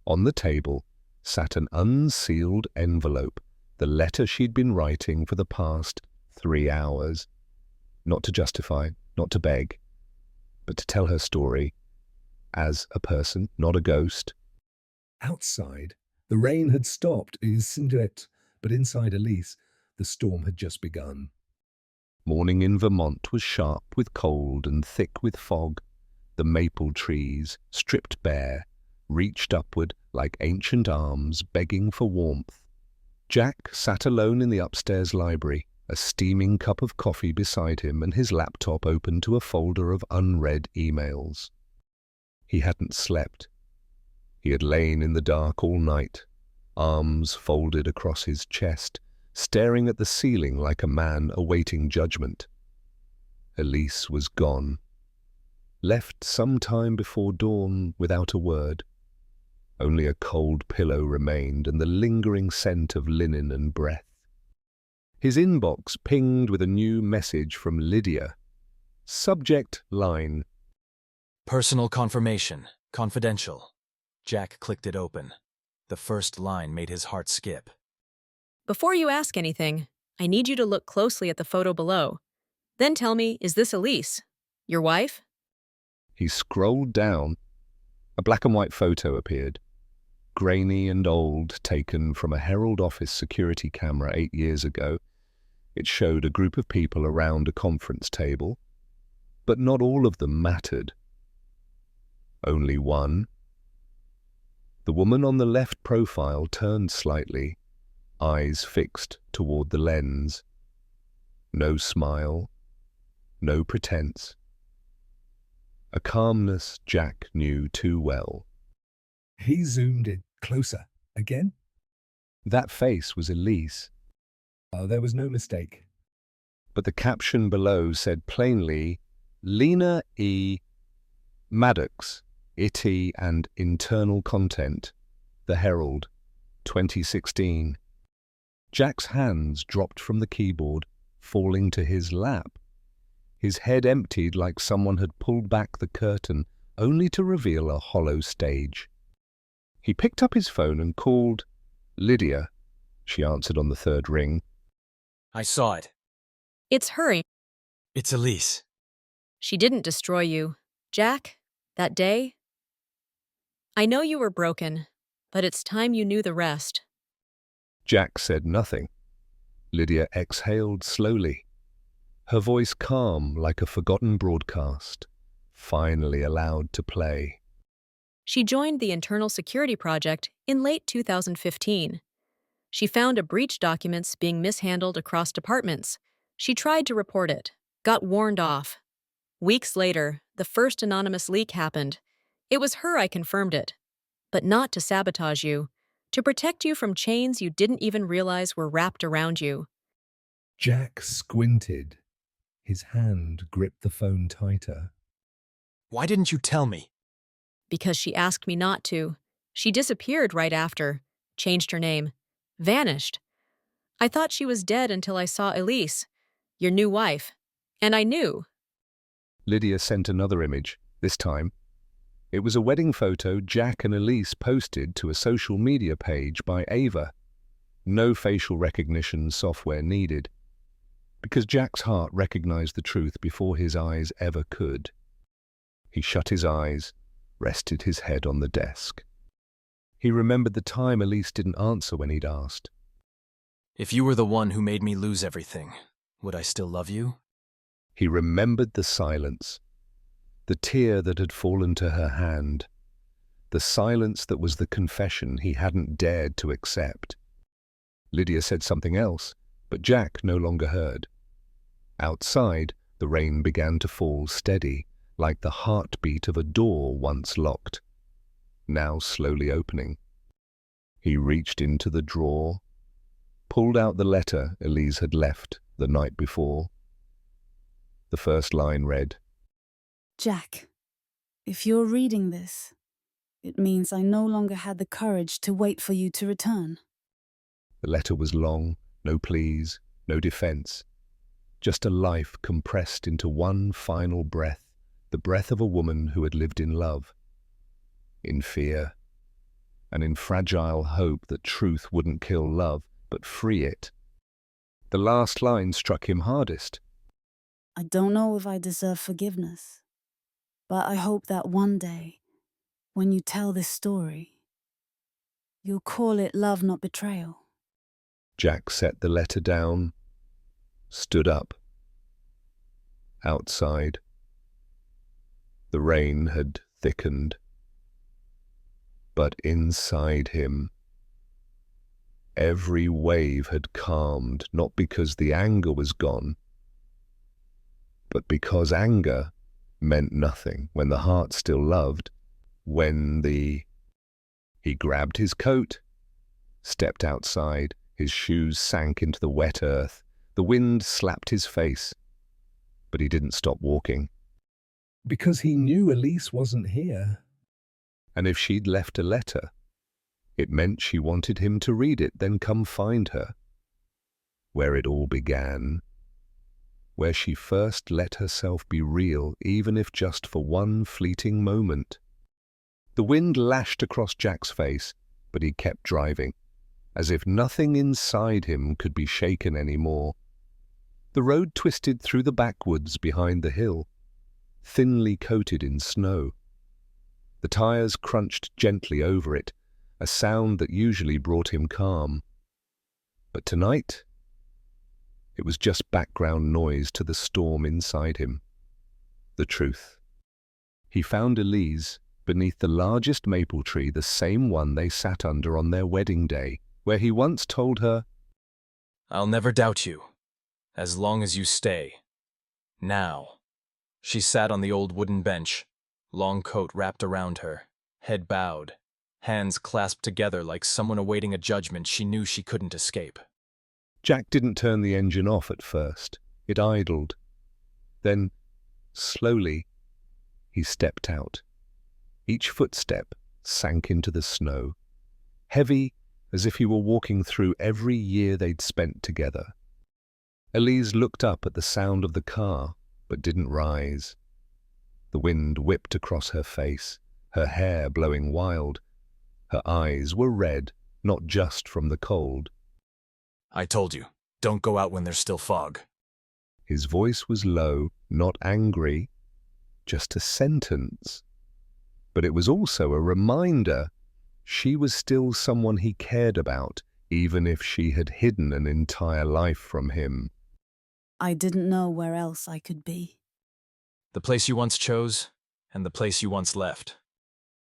On the table sat an unsealed envelope, the letter she'd been writing for the past 3 hours. Not to justify, not to beg, but to tell her story as a person, not a ghost. Outside, the rain had stopped, isn't it? But inside Elise, the storm had just begun. Morning in Vermont was sharp with cold and thick with fog. The maple trees, stripped bare, reached upward like ancient arms begging for warmth. Jack sat alone in the upstairs library, a steaming cup of coffee beside him and his laptop open to a folder of unread emails. He hadn't slept. He had lain in the dark all night, arms folded across his chest, staring at the ceiling like a man awaiting judgment. Elise was gone. Left some time before dawn without a word. Only a cold pillow remained and the lingering scent of linen and breath. His inbox pinged with a new message from Lydia. Subject line: Personal confirmation. Confidential. Jack clicked it open. The first line made his heart skip. Before you ask anything, I need you to look closely at the photo below. Then tell me, is this Elise, your wife? He scrolled down. A black and white photo appeared. Grainy and old, taken from a Herald office security camera 8 years ago. It showed a group of people around a conference table. But not all of them mattered. Only one. The woman on the left profile turned slightly, eyes fixed toward the lens. No smile, no pretense. A calmness Jack knew too well. He zoomed in closer. Again? That face was Elise, There was no mistake. but the caption below said plainly, Lena E. Maddox, IT and Internal Content, The Herald, 2016. Jack's hands dropped from the keyboard, falling to his lap. His head emptied like someone had pulled back the curtain, only to reveal a hollow stage. He picked up his phone and called. Lydia, she answered on the third ring. I saw it. It's her. It's Elise. She didn't destroy you. Jack, that day? I know you were broken, but it's time you knew the rest. Jack said nothing. Lydia exhaled slowly, her voice calm like a forgotten broadcast, finally allowed to play. She joined the Internal Security Project in late 2015. She found a breach documents being mishandled across departments. She tried to report it, got warned off. Weeks later, the first anonymous leak happened. It was her I confirmed it, but not to sabotage you, to protect you from chains you didn't even realize were wrapped around you. Jack squinted. His hand gripped the phone tighter. Why didn't you tell me? Because she asked me not to. She disappeared right after, changed her name, vanished. I thought she was dead until I saw Elise, your new wife, and I knew. Lydia sent another image, this time. It was a wedding photo Jack and Elise posted to a social media page by Ava. No facial recognition software needed, because Jack's heart recognized the truth before his eyes ever could. He shut his eyes, rested his head on the desk. He remembered the time Elise didn't answer when he'd asked. If you were the one who made me lose everything, would I still love you? He remembered the silence, the tear that had fallen to her hand, the silence that was the confession he hadn't dared to accept. Lydia said something else, but Jack no longer heard. Outside, the rain began to fall steady, like the heartbeat of a door once locked, now slowly opening. He reached into the drawer, pulled out the letter Elise had left the night before. The first line read, Jack, if you're reading this, It means I no longer had the courage to wait for you to return. The letter was long, no pleas, no defense. Just a life compressed into one final breath, the breath of a woman who had lived in love, in fear, and in fragile hope that truth wouldn't kill love, but free it. The last line struck him hardest. I don't know if I deserve forgiveness, but I hope that one day, when you tell this story, you'll call it love, not betrayal. Jack set the letter down, stood up. Outside, the rain had thickened, but inside him, every wave had calmed, not because the anger was gone, but because anger meant nothing when the heart still loved, He grabbed his coat, stepped outside, his shoes sank into the wet earth, the wind slapped his face, but he didn't stop walking. Because he knew Elise wasn't here. And if she'd left a letter, it meant she wanted him to read it, then come find her. Where it all began, where she first let herself be real, even if just for one fleeting moment. The wind lashed across Jack's face, but he kept driving, as if nothing inside him could be shaken anymore. The road twisted through the backwoods behind the hill, thinly coated in snow. The tires crunched gently over it, a sound that usually brought him calm. But tonight, it was just background noise to the storm inside him. The truth. He found Elise beneath the largest maple tree, the same one they sat under on their wedding day, where he once told her, "I'll never doubt you, as long as you stay. Now." She sat on the old wooden bench, long coat wrapped around her, head bowed, hands clasped together like someone awaiting a judgment she knew she couldn't escape. Jack didn't turn the engine off at first. It idled. Then, slowly, he stepped out. Each footstep sank into the snow, heavy as if he were walking through every year they'd spent together. Elise looked up at the sound of the car, but didn't rise. The wind whipped across her face, her hair blowing wild. Her eyes were red, not just from the cold. "I told you, don't go out when there's still fog." His voice was low, not angry, just a sentence. But it was also a reminder she was still someone he cared about, even if she had hidden an entire life from him. I didn't know where else I could be. The place you once chose, and the place you once left.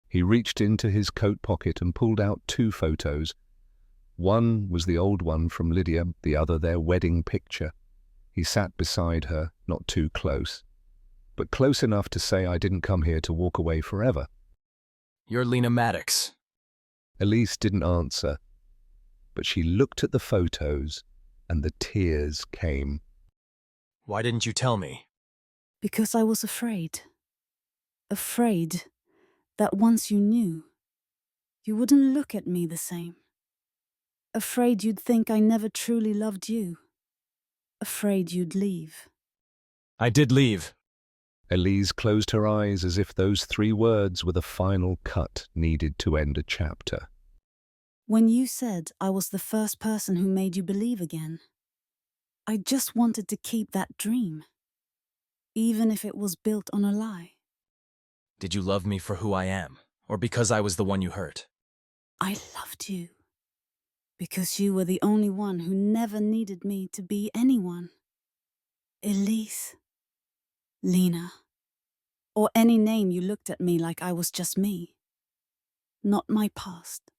He reached into his coat pocket and pulled out 2 photos. One was the old one from Lydia, the other their wedding picture. He sat beside her, not too close, but close enough to say, "I didn't come here to walk away forever." "You're Lena Maddox." Elise didn't answer, but she looked at the photos, and the tears came. "Why didn't you tell me?" Because I was afraid. Afraid that once you knew, you wouldn't look at me the same. Afraid you'd think I never truly loved you. Afraid you'd leave. "I did leave." Elise closed her eyes as if those 3 words were the final cut needed to end a chapter. When you said I was the first person who made you believe again, I just wanted to keep that dream, even if it was built on a lie. "Did you love me for who I am, or because I was the one you hurt?" I loved you because you were the only one who never needed me to be anyone. Elise, Lena, or any name you looked at me like I was just me. Not my past.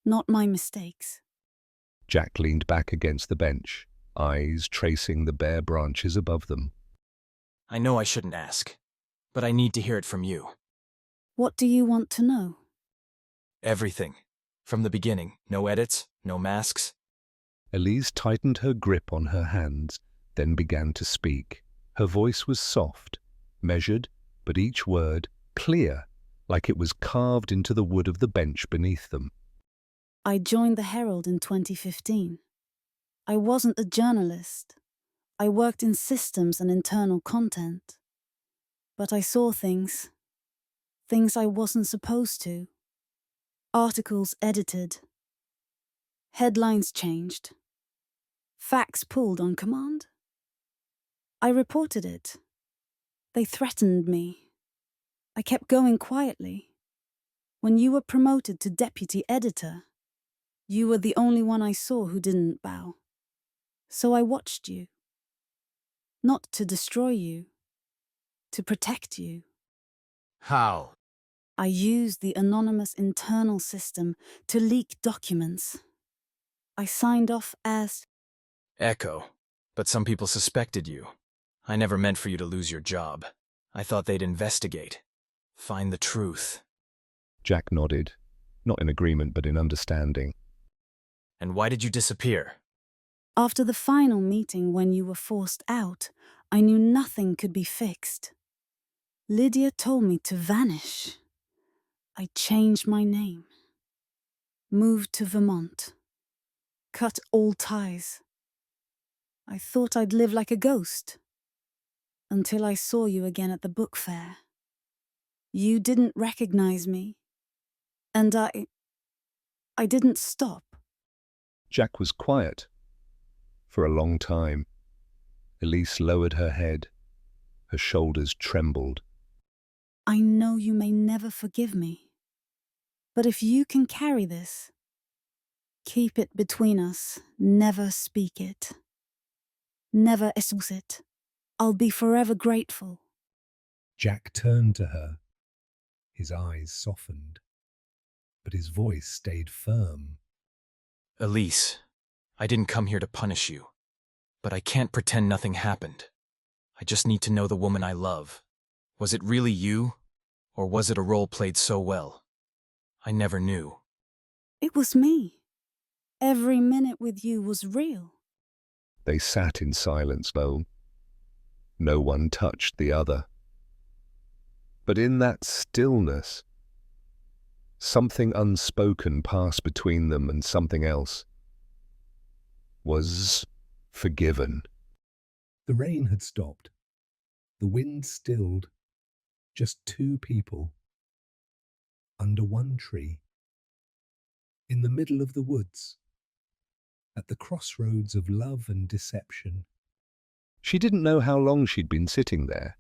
Not my mistakes. Jack leaned back against the bench, eyes tracing the bare branches above them. "I know I shouldn't ask, but I need to hear it from you. What do you want to know? Everything. From the beginning. No edits, no masks." Elise tightened her grip on her hands, then began to speak. Her voice was soft, measured, but each word clear, like it was carved into the wood of the bench beneath them. I joined the Herald in 2015. I wasn't a journalist. I worked in systems and internal content. But I saw things I wasn't supposed to. Articles edited. Headlines changed. Facts pulled on command. I reported it. They threatened me. I kept going quietly. When you were promoted to deputy editor, you were the only one I saw who didn't bow. So I watched you. Not to destroy you, to protect you. How? I used the anonymous internal system to leak documents. I signed off as Echo. But some people suspected you. I never meant for you to lose your job. I thought they'd investigate. Find the truth. Jack nodded, not in agreement but in understanding. And why did you disappear? After the final meeting when you were forced out, I knew nothing could be fixed. Lydia told me to vanish. I changed my name. Moved to Vermont. Cut all ties. I thought I'd live like a ghost. Until I saw you again at the book fair. You didn't recognize me. And I didn't stop. Jack was quiet. For a long time. Elise lowered her head. Her shoulders trembled. I know you may never forgive me. But if you can carry this, keep it between us, never speak it. Never espouse it. I'll be forever grateful. Jack turned to her. His eyes softened, but his voice stayed firm. Elise, I didn't come here to punish you. But I can't pretend nothing happened. I just need to know the woman I love. Was it really you? Or was it a role played so well? I never knew. It was me. Every minute with you was real. They sat in silence, though. No one touched the other. But in that stillness, something unspoken passed between them, and something else was forgiven. The rain had stopped. The wind stilled. Just two people. Under one tree. In the middle of the woods. At the crossroads of love and deception. She didn't know how long she'd been sitting there.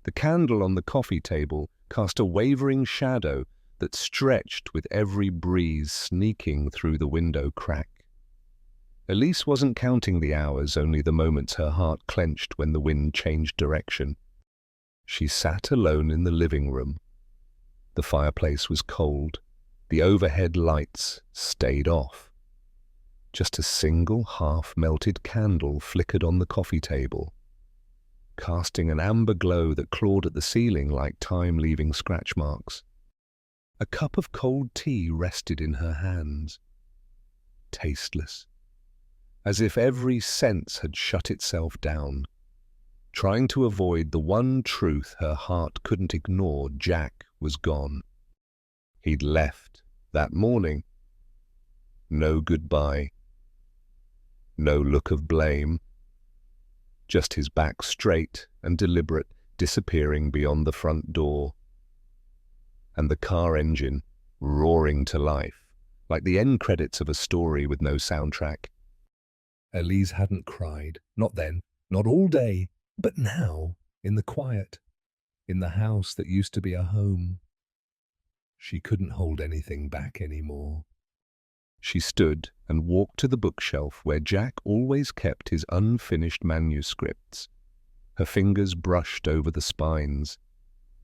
The candle on the coffee table cast a wavering shadow that stretched with every breeze sneaking through the window crack. Elise wasn't counting the hours, only the moments her heart clenched when the wind changed direction. She sat alone in the living room. The fireplace was cold. The overhead lights stayed off. Just a single half-melted candle flickered on the coffee table, casting an amber glow that clawed at the ceiling like time leaving scratch marks. A cup of cold tea rested in her hands, tasteless, as if every sense had shut itself down, trying to avoid the one truth her heart couldn't ignore. Jack was gone. He'd left that morning. No goodbye. No look of blame. Just his back straight and deliberate, disappearing beyond the front door. And the car engine roaring to life, like the end credits of a story with no soundtrack. Elise hadn't cried. Not then. Not all day. But now, in the quiet, in the house that used to be a home, she couldn't hold anything back anymore. She stood and walked to the bookshelf where Jack always kept his unfinished manuscripts. Her fingers brushed over the spines,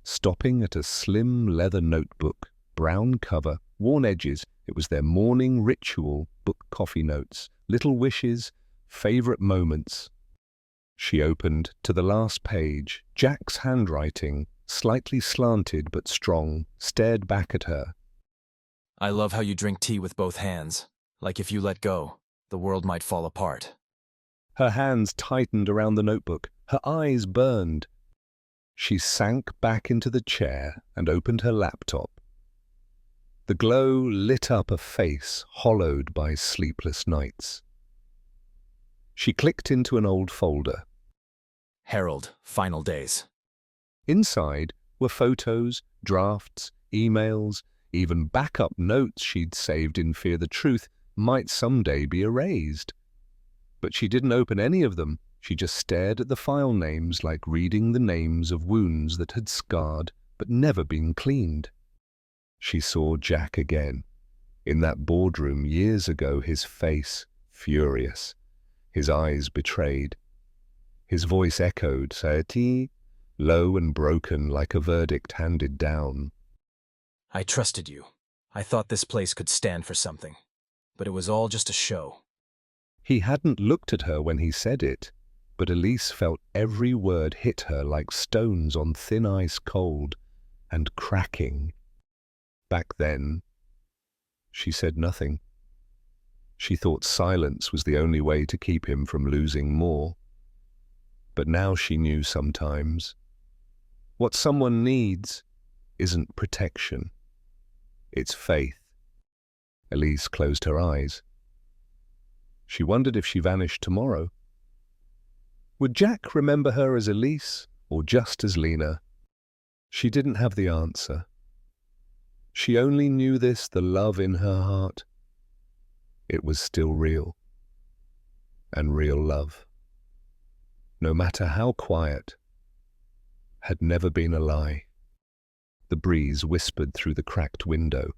stopping at a slim leather notebook, brown cover, worn edges. It was their morning ritual, book coffee notes, little wishes, favorite moments. She opened to the last page. Jack's handwriting, slightly slanted but strong, stared back at her. I love how you drink tea with both hands. Like if you let go, the world might fall apart. Her hands tightened around the notebook. Her eyes burned. She sank back into the chair and opened her laptop. The glow lit up a face hollowed by sleepless nights. She clicked into an old folder. Herald, final days. Inside were photos, drafts, emails, even backup notes she'd saved in fear the truth might someday be erased. But she didn't open any of them. She just stared at the file names like reading the names of wounds that had scarred but never been cleaned. She saw Jack again. In that boardroom years ago, his face furious, his eyes betrayed. His voice echoed, "Saeti," low and broken like a verdict handed down. I trusted you. I thought this place could stand for something. But it was all just a show. He hadn't looked at her when he said it, but Elise felt every word hit her like stones on thin ice, cold and cracking. Back then, she said nothing. She thought silence was the only way to keep him from losing more. But now she knew sometimes. What someone needs isn't protection. It's faith. Elise closed her eyes. She wondered if she vanished tomorrow. Would Jack remember her as Elise or just as Lena? She didn't have the answer. She only knew this, the love in her heart. It was still real. And real love, no matter how quiet, had never been a lie. The breeze whispered through the cracked window.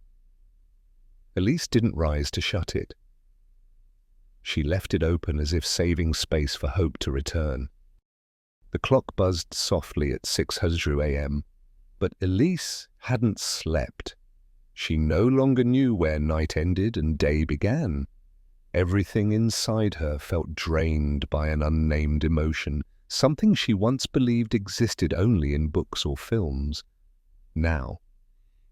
Elise didn't rise to shut it. She left it open as if saving space for hope to return. The clock buzzed softly at 6:00 a.m., but Elise hadn't slept. She no longer knew where night ended and day began. Everything inside her felt drained by an unnamed emotion, something she once believed existed only in books or films. Now,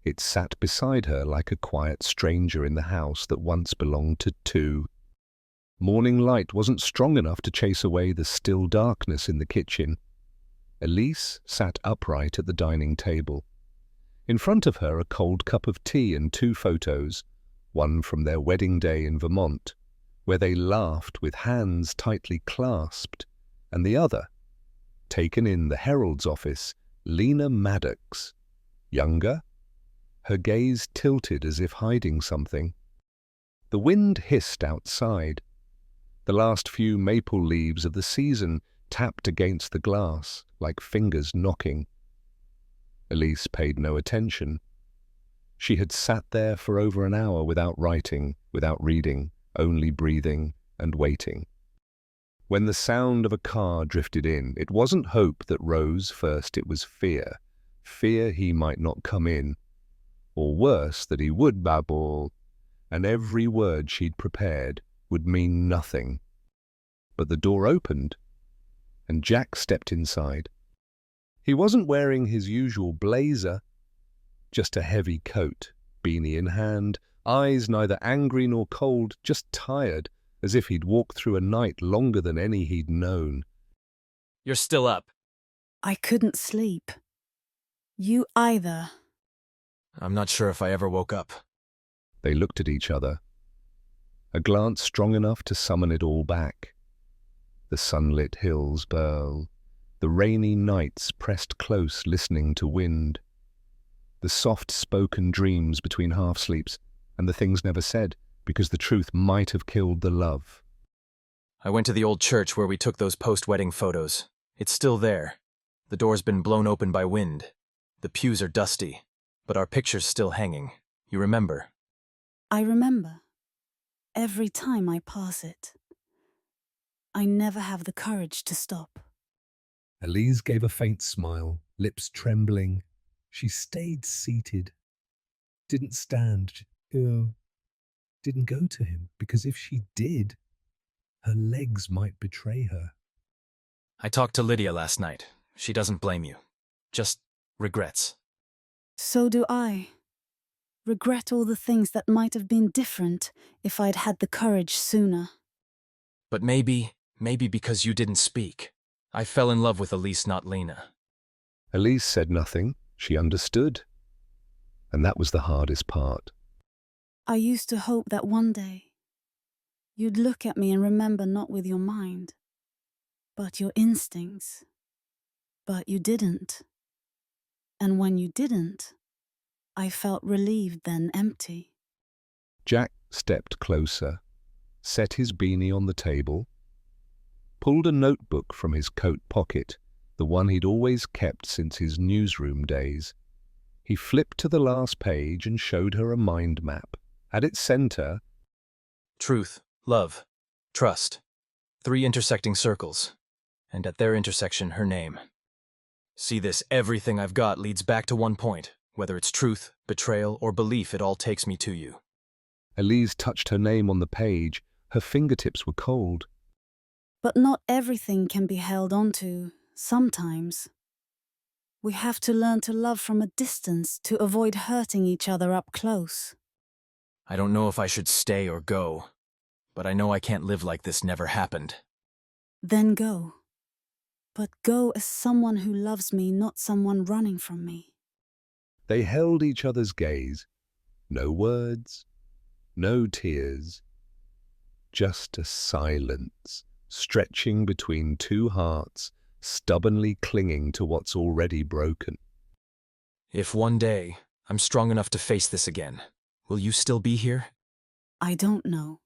it sat beside her like a quiet stranger in the house that once belonged to two. Morning light wasn't strong enough to chase away the still darkness in the kitchen. Elise sat upright at the dining table. In front of her, a cold cup of tea and two photos, one from their wedding day in Vermont, where they laughed with hands tightly clasped, and the other, taken in the Herald's office, Lena Maddox, younger, her gaze tilted as if hiding something. The wind hissed outside. The last few maple leaves of the season tapped against the glass like fingers knocking. Elise paid no attention. She had sat there for over an hour without writing, without reading, only breathing and waiting. When the sound of a car drifted in, it wasn't hope that rose first, it was fear. Fear he might not come in, or worse, that he would babble, and every word she'd prepared would mean nothing. But the door opened, and Jack stepped inside. He wasn't wearing his usual blazer, just a heavy coat, beanie in hand, eyes neither angry nor cold, just tired, as if he'd walked through a night longer than any he'd known. You're still up. I couldn't sleep. You either. I'm not sure if I ever woke up. They looked at each other. A glance strong enough to summon it all back. The sunlit hills burl. The rainy nights pressed close, listening to wind. The soft-spoken dreams between half-sleeps, and the things never said, because the truth might have killed the love. I went to the old church where we took those post-wedding photos. It's still there. The door's been blown open by wind. The pews are dusty, but our picture's still hanging. You remember? I remember. Every time I pass it. I never have the courage to stop. Elise gave a faint smile, lips trembling. She stayed seated. Didn't stand, didn't go to him, because if she did, her legs might betray her. I talked to Lydia last night. She doesn't blame you. Just regrets. So do I. Regret all the things that might have been different if I'd had the courage sooner. But maybe because you didn't speak. I fell in love with Elise, not Lena. Elise said nothing. She understood. And that was the hardest part. I used to hope that one day you'd look at me and remember not with your mind, but your instincts. But you didn't. And when you didn't, I felt relieved then empty. Jack stepped closer, set his beanie on the table, pulled a notebook from his coat pocket, the one he'd always kept since his newsroom days. He flipped to the last page and showed her a mind map. At its center, Truth, love, trust. 3 intersecting circles. And at their intersection, her name. See this, everything I've got leads back to one point. Whether it's truth, betrayal, or belief, it all takes me to you. Elise touched her name on the page. Her fingertips were cold. But not everything can be held onto, sometimes. We have to learn to love from a distance to avoid hurting each other up close. I don't know if I should stay or go, but I know I can't live like this never happened. Then go. But go as someone who loves me, not someone running from me. They held each other's gaze. No words, no tears. Just a silence, stretching between two hearts, stubbornly clinging to what's already broken. If one day I'm strong enough to face this again, will you still be here? I don't know.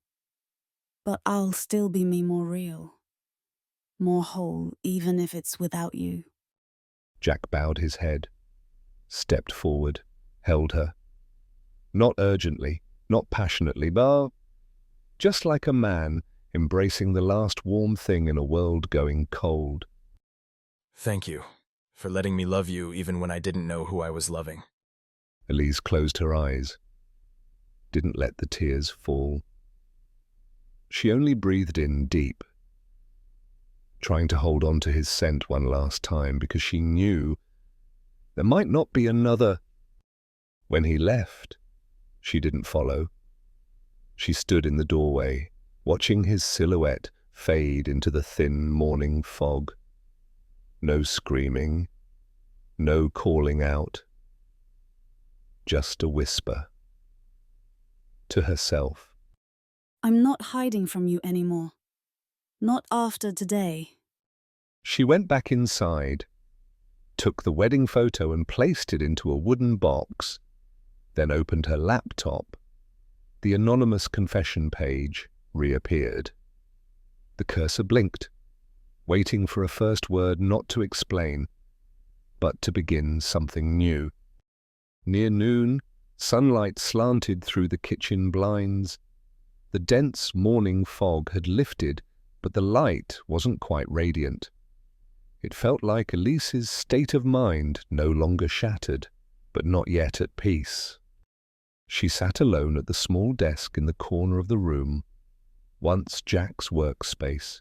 But I'll still be me, more real. More whole, even if it's without you. Jack bowed his head, stepped forward, held her. Not urgently, not passionately, but just like a man embracing the last warm thing in a world going cold. Thank you for letting me love you even when I didn't know who I was loving. Elise closed her eyes, didn't let the tears fall. She only breathed in deep, trying to hold on to his scent one last time because she knew there might not be another. When he left, she didn't follow. She stood in the doorway, watching his silhouette fade into the thin morning fog. No screaming, no calling out, just a whisper. To herself. I'm not hiding from you anymore. Not after today. She went back inside, took the wedding photo and placed it into a wooden box, then opened her laptop. The anonymous confession page reappeared. The cursor blinked, waiting for a first word not to explain, but to begin something new. Near noon, sunlight slanted through the kitchen blinds. The dense morning fog had lifted, but the light wasn't quite radiant. It felt like Elise's state of mind no longer shattered, but not yet at peace. She sat alone at the small desk in the corner of the room, once Jack's workspace.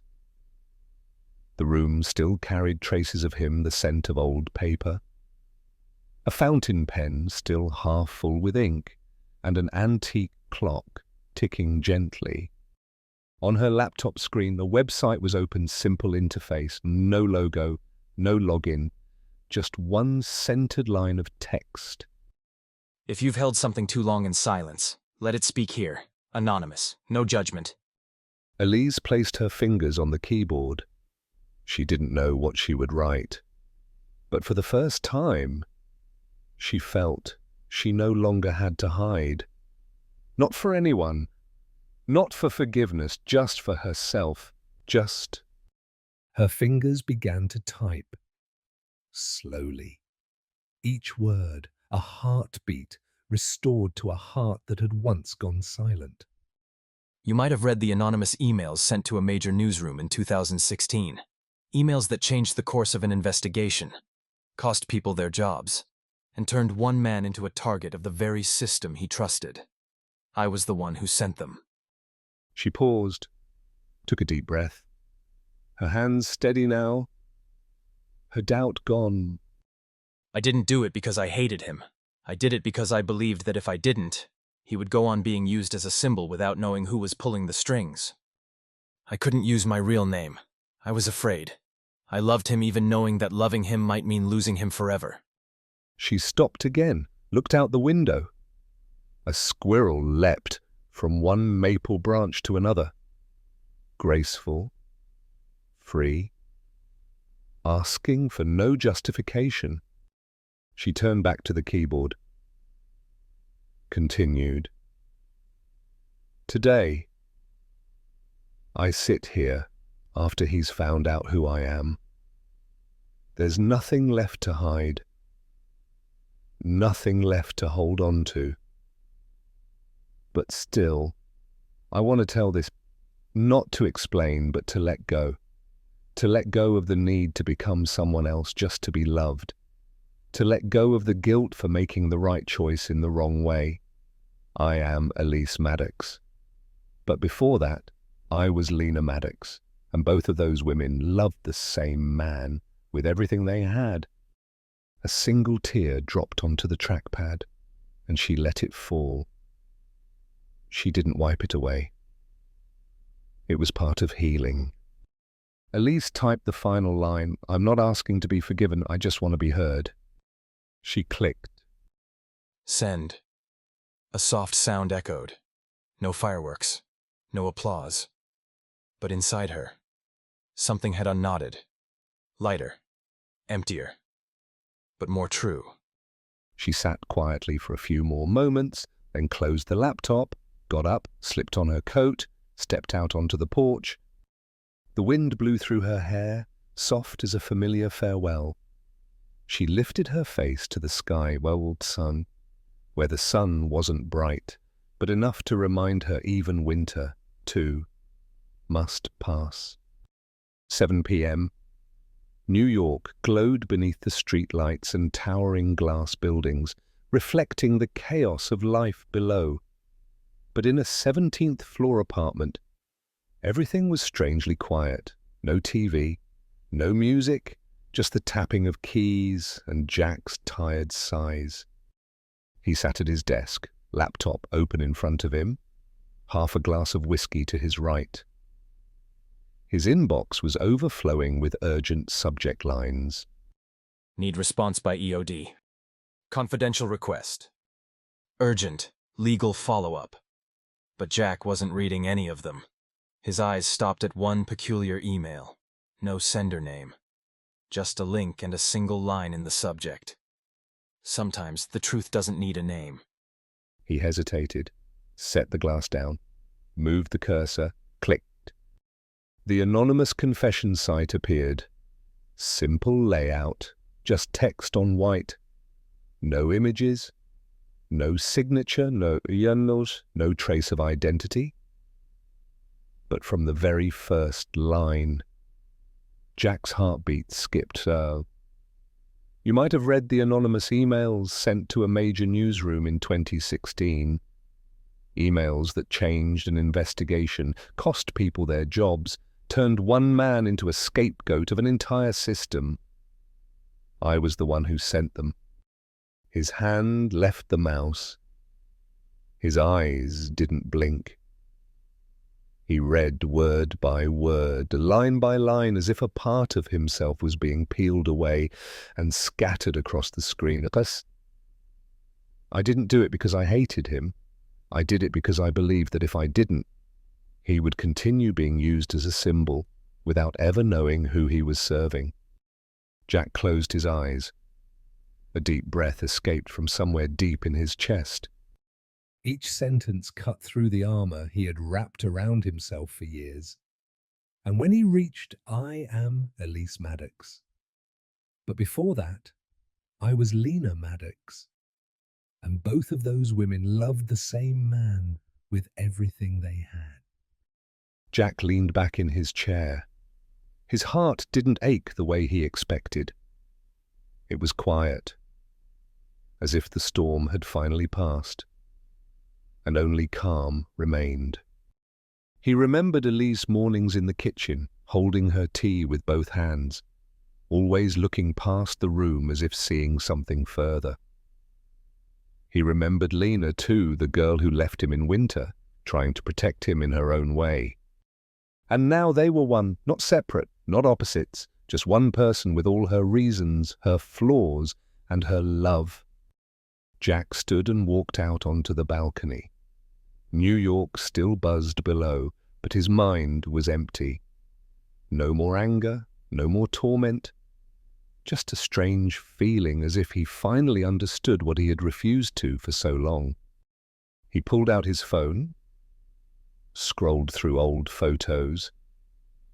The room still carried traces of him, the scent of old paper, a fountain pen still half full with ink, and an antique clock ticking gently. On her laptop screen, the website was open, simple interface, no logo, no login, just one centered line of text. If you've held something too long in silence, let it speak here. Anonymous, no judgment. Elise placed her fingers on the keyboard. She didn't know what she would write. But for the first time, she felt she no longer had to hide. Not for anyone, not for forgiveness, just for herself, just. Her fingers began to type, slowly. Each word, a heartbeat, restored to a heart that had once gone silent. You might have read the anonymous emails sent to a major newsroom in 2016. Emails that changed the course of an investigation, cost people their jobs, and turned one man into a target of the very system he trusted. I was the one who sent them. She paused, took a deep breath. Her hands steady now, her doubt gone. I didn't do it because I hated him. I did it because I believed that if I didn't, he would go on being used as a symbol without knowing who was pulling the strings. I couldn't use my real name. I was afraid. I loved him even knowing that loving him might mean losing him forever. She stopped again, looked out the window. A squirrel leapt from one maple branch to another. Graceful, free, asking for no justification. She turned back to the keyboard. Continued. Today, I sit here after he's found out who I am. There's nothing left to hide. Nothing left to hold on to. But still, I want to tell this, not to explain, but to let go. To let go of the need to become someone else just to be loved. To let go of the guilt for making the right choice in the wrong way. I am Elise Maddox. But before that, I was Lena Maddox, and both of those women loved the same man with everything they had. A single tear dropped onto the trackpad, and she let it fall. She didn't wipe it away. It was part of healing. Elise typed the final line, "I'm not asking to be forgiven, I just want to be heard." She clicked. Send. A soft sound echoed. No fireworks. No applause. But inside her, something had unknotted. Lighter. Emptier. But more true. She sat quietly for a few more moments, then closed the laptop, got up, slipped on her coat, stepped out onto the porch. The wind blew through her hair, soft as a familiar farewell. She lifted her face to the sky-welled sun, where the sun wasn't bright, but enough to remind her even winter, too, must pass. 7 p.m. New York glowed beneath the streetlights and towering glass buildings, reflecting the chaos of life below. But in a 17th floor apartment, everything was strangely quiet. No TV, no music, just the tapping of keys and Jack's tired sighs. He sat at his desk, laptop open in front of him, half a glass of whiskey to his right. His inbox was overflowing with urgent subject lines. Need response by EOD. Confidential request. Urgent, legal follow-up. But Jack wasn't reading any of them. His eyes stopped at one peculiar email. No sender name. Just a link and a single line in the subject. Sometimes the truth doesn't need a name. He hesitated, set the glass down, moved the cursor, clicked. The anonymous confession site appeared. Simple layout, just text on white. No images, no signature, no trace of identity. But from the very first line, Jack's heartbeat skipped. You might have read the anonymous emails sent to a major newsroom in 2016. Emails that changed an investigation, cost people their jobs, turned one man into a scapegoat of an entire system. I was the one who sent them. His hand left the mouse. His eyes didn't blink. He read word by word, line by line, as if a part of himself was being peeled away and scattered across the screen. I didn't do it because I hated him. I did it because I believed that if I didn't, he would continue being used as a symbol without ever knowing who he was serving. Jack closed his eyes. A deep breath escaped from somewhere deep in his chest. Each sentence cut through the armor he had wrapped around himself for years. And when he reached, I am Elise Maddox. But before that, I was Lena Maddox. And both of those women loved the same man with everything they had. Jack leaned back in his chair. His heart didn't ache the way he expected. It was quiet, as if the storm had finally passed, and only calm remained. He remembered Elise mornings in the kitchen, holding her tea with both hands, always looking past the room as if seeing something further. He remembered Lena, too, the girl who left him in winter, trying to protect him in her own way. And now they were one, not separate, not opposites, Just one person with all her reasons, her flaws, and her love. Jack stood and walked out onto the balcony. New York still buzzed below, but his mind was empty. No more anger, no more torment. Just a strange feeling, as if he finally understood what he had refused to for so long. He pulled out his phone, scrolled through old photos,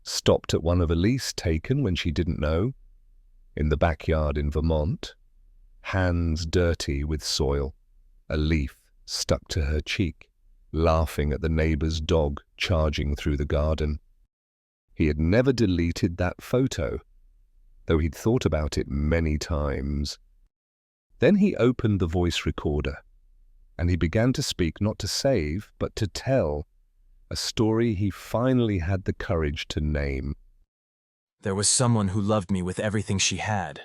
stopped at one of Elise taken when she didn't know, in the backyard in Vermont, hands dirty with soil, a leaf stuck to her cheek, laughing at the neighbor's dog charging through the garden. He had never deleted that photo, though he'd thought about it many times. Then he opened the voice recorder, and he began to speak, not to save, but to tell, a story he finally had the courage to name. There was someone who loved me with everything she had,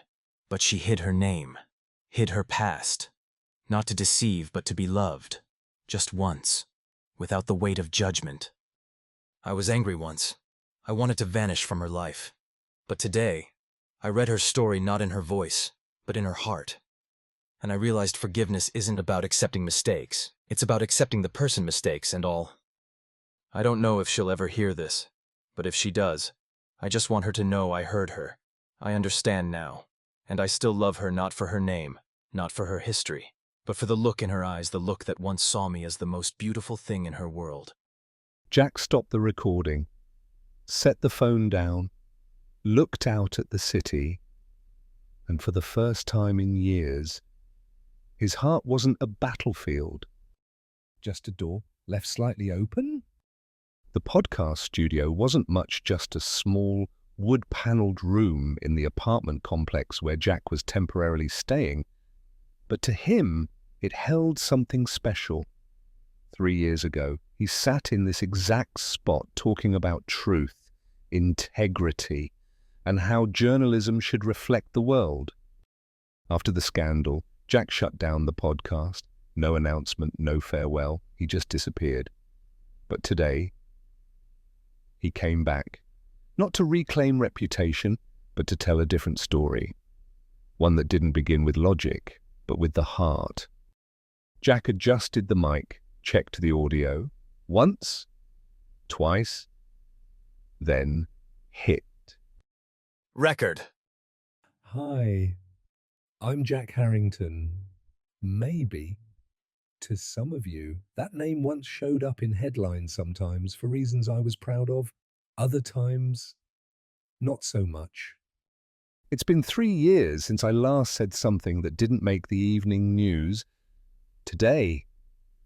but she hid her name, hid her past. Not to deceive, but to be loved. Just once, without the weight of judgment. I was angry once. I wanted to vanish from her life. But today, I read her story not in her voice, but in her heart. And I realized forgiveness isn't about accepting mistakes. It's about accepting the person mistakes and all. I don't know if she'll ever hear this, but if she does, I just want her to know I heard her. I understand now, and I still love her, not for her name, not for her history, but for the look in her eyes, the look that once saw me as the most beautiful thing in her world. Jack stopped the recording, set the phone down, looked out at the city, and for the first time in years, his heart wasn't a battlefield. Just a door left slightly open? The podcast studio wasn't much, just a small, wood-paneled room in the apartment complex where Jack was temporarily staying, but to him, it held something special. 3 years ago, he sat in this exact spot talking about truth, integrity, and how journalism should reflect the world. After the scandal, Jack shut down the podcast. No announcement, no farewell. He just disappeared. But today, he came back, not to reclaim reputation, but to tell a different story. One that didn't begin with logic, but with the heart. Jack adjusted the mic, checked the audio, once, twice, then hit. Record. Hi, I'm Jack Harrington. Maybe, to some of you, that name once showed up in headlines sometimes for reasons I was proud of, other times, not so much. It's been 3 years since I last said something that didn't make the evening news. Today,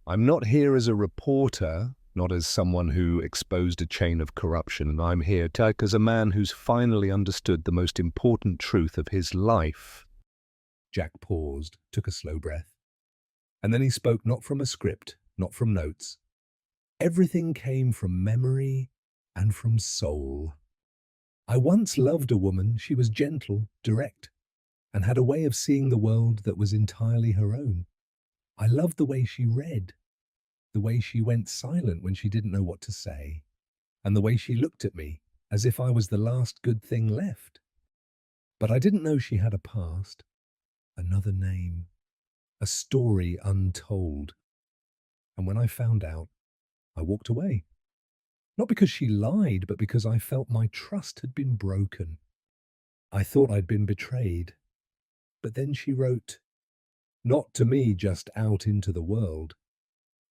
I'm not here as a reporter, not as someone who exposed a chain of corruption. I'm here, Jack, as a man who's finally understood the most important truth of his life. Jack paused, took a slow breath. And then he spoke not from a script, not from notes. Everything came from memory and from soul. I once loved a woman. She was gentle, direct, and had a way of seeing the world that was entirely her own. I loved the way she read, the way she went silent when she didn't know what to say, and the way she looked at me as if I was the last good thing left. But I didn't know she had a past, another name, a story untold. And when I found out, I walked away. Not because she lied, but because I felt my trust had been broken. I thought I'd been betrayed. But then she wrote, not to me, just out into the world.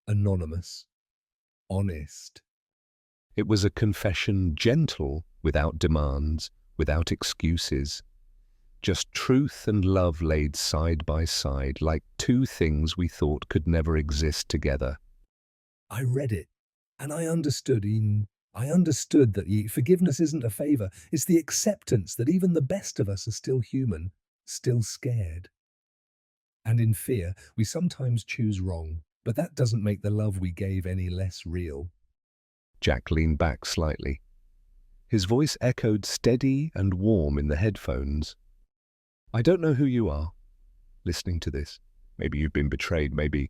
Anonymous. Honest. It was a confession, gentle, without demands, without excuses. Just truth and love laid side by side, like two things we thought could never exist together. I read it, and I understood that forgiveness isn't a favor. It's the acceptance that even the best of us are still human, still scared. And in fear, we sometimes choose wrong, but that doesn't make the love we gave any less real. Jack leaned back slightly. His voice echoed steady and warm in the headphones. I don't know who you are, listening to this. Maybe you've been betrayed, maybe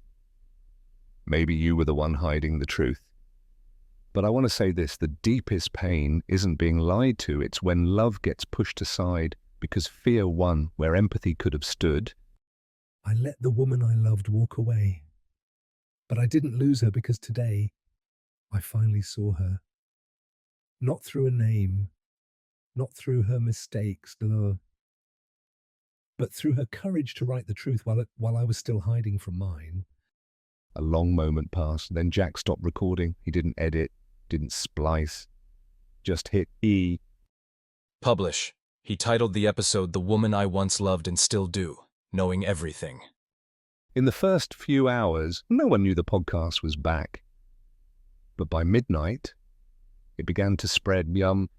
you were the one hiding the truth. But I want to say this, the deepest pain isn't being lied to, it's when love gets pushed aside because fear won where empathy could have stood. I let the woman I loved walk away. But I didn't lose her because today I finally saw her. Not through a name, not through her mistakes, no, but through her courage to write the truth while I was still hiding from mine. A long moment passed, then Jack stopped recording. He didn't edit, didn't splice, just hit E. Publish. He titled the episode The Woman I Once Loved and Still Do, Knowing Everything. In the first few hours, no one knew the podcast was back. But by midnight, it began to spread.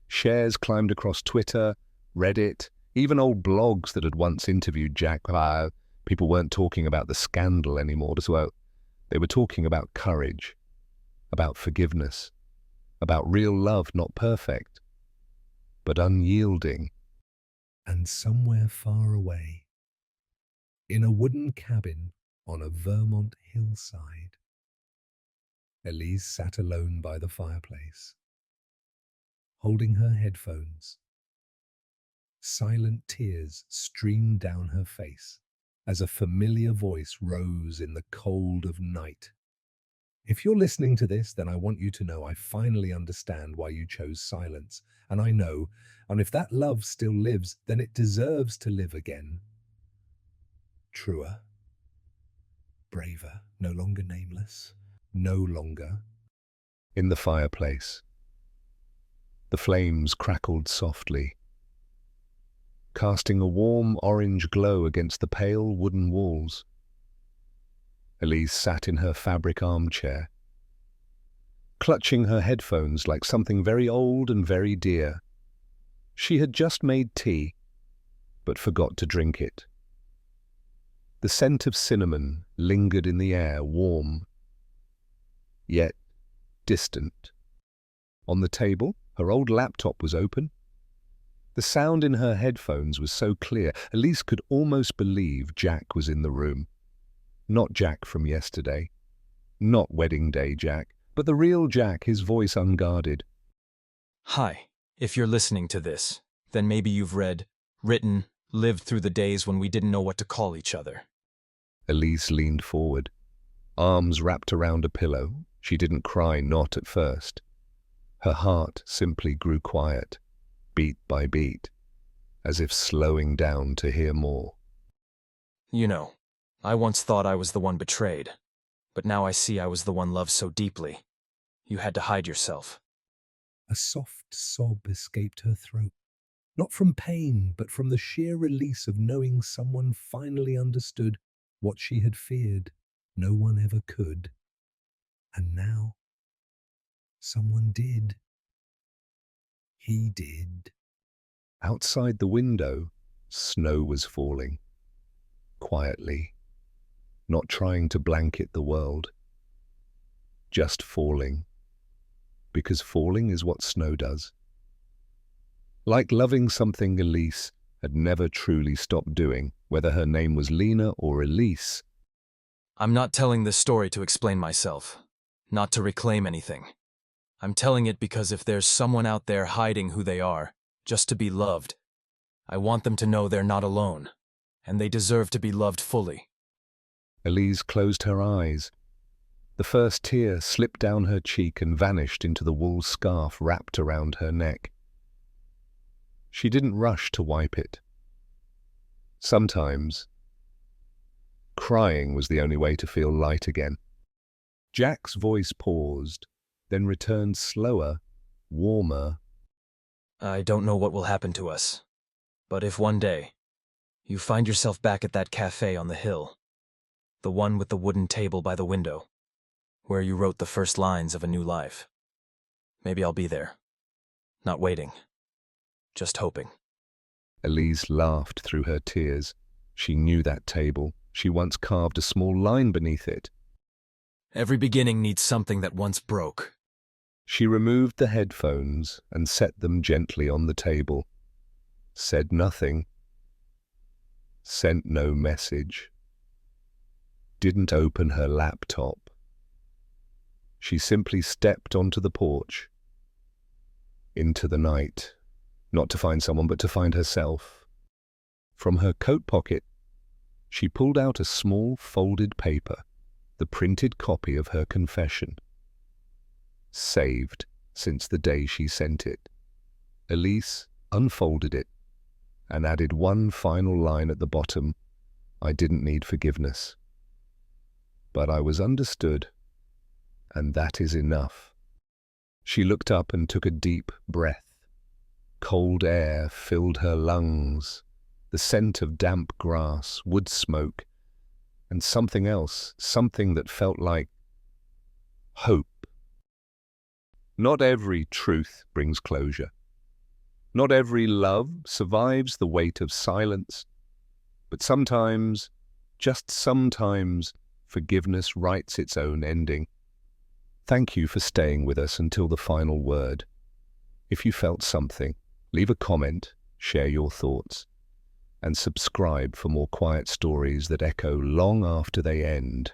Shares climbed across Twitter, Reddit, even old blogs that had once interviewed Jack. People weren't talking about the scandal anymore as well. They were talking about courage, about forgiveness, about real love, not perfect, but unyielding. And somewhere far away, in a wooden cabin on a Vermont hillside, Elise sat alone by the fireplace, holding her headphones. Silent tears streamed down her face as a familiar voice rose in the cold of night. If you're listening to this, then I want you to know I finally understand why you chose silence. And I know, and if that love still lives, then it deserves to live again. Truer, braver, no longer nameless, no longer. In the fireplace, the flames crackled softly, casting a warm orange glow against the pale wooden walls. Elise sat in her fabric armchair, clutching her headphones like something very old and very dear. She had just made tea, but forgot to drink it. The scent of cinnamon lingered in the air, warm, yet distant. On the table, her old laptop was open. The sound in her headphones was so clear, Elise could almost believe Jack was in the room. Not Jack from yesterday, not wedding day Jack, but the real Jack, his voice unguarded. Hi, if you're listening to this, then maybe you've read, written, lived through the days when we didn't know what to call each other. Elise leaned forward, arms wrapped around a pillow. She didn't cry, not at first. Her heart simply grew quiet, beat by beat, as if slowing down to hear more. You know, I once thought I was the one betrayed, but now I see I was the one loved so deeply. You had to hide yourself. A soft sob escaped her throat, not from pain, but from the sheer release of knowing someone finally understood what she had feared no one ever could. And now, someone did. He did. Outside the window, snow was falling, quietly, not trying to blanket the world, just falling, because falling is what snow does. Like loving something Elise had never truly stopped doing, whether her name was Lena or Elise. I'm not telling this story to explain myself, not to reclaim anything. I'm telling it because if there's someone out there hiding who they are, just to be loved, I want them to know they're not alone, and they deserve to be loved fully. Elise closed her eyes. The first tear slipped down her cheek and vanished into the wool scarf wrapped around her neck. She didn't rush to wipe it. Sometimes, crying was the only way to feel light again. Jack's voice paused, then returned slower, warmer. I don't know what will happen to us, but if one day you find yourself back at that cafe on the hill, the one with the wooden table by the window, where you wrote the first lines of a new life, maybe I'll be there, not waiting, just hoping. Elise laughed through her tears. She knew that table. She once carved a small line beneath it. Every beginning needs something that once broke. She removed the headphones and set them gently on the table. Said nothing. Sent no message. Didn't open her laptop. She simply stepped onto the porch, into the night, not to find someone, but to find herself. From her coat pocket, she pulled out a small folded paper, the printed copy of her confession. Saved since the day she sent it. Elise unfolded it and added one final line at the bottom. I didn't need forgiveness, but I was understood, and that is enough. She looked up and took a deep breath. Cold air filled her lungs, the scent of damp grass, wood smoke, and something else, something that felt like hope. Not every truth brings closure. Not every love survives the weight of silence, but sometimes, just sometimes, forgiveness writes its own ending. Thank you for staying with us until the final word. If you felt something, leave a comment, share your thoughts, and subscribe for more quiet stories that echo long after they end.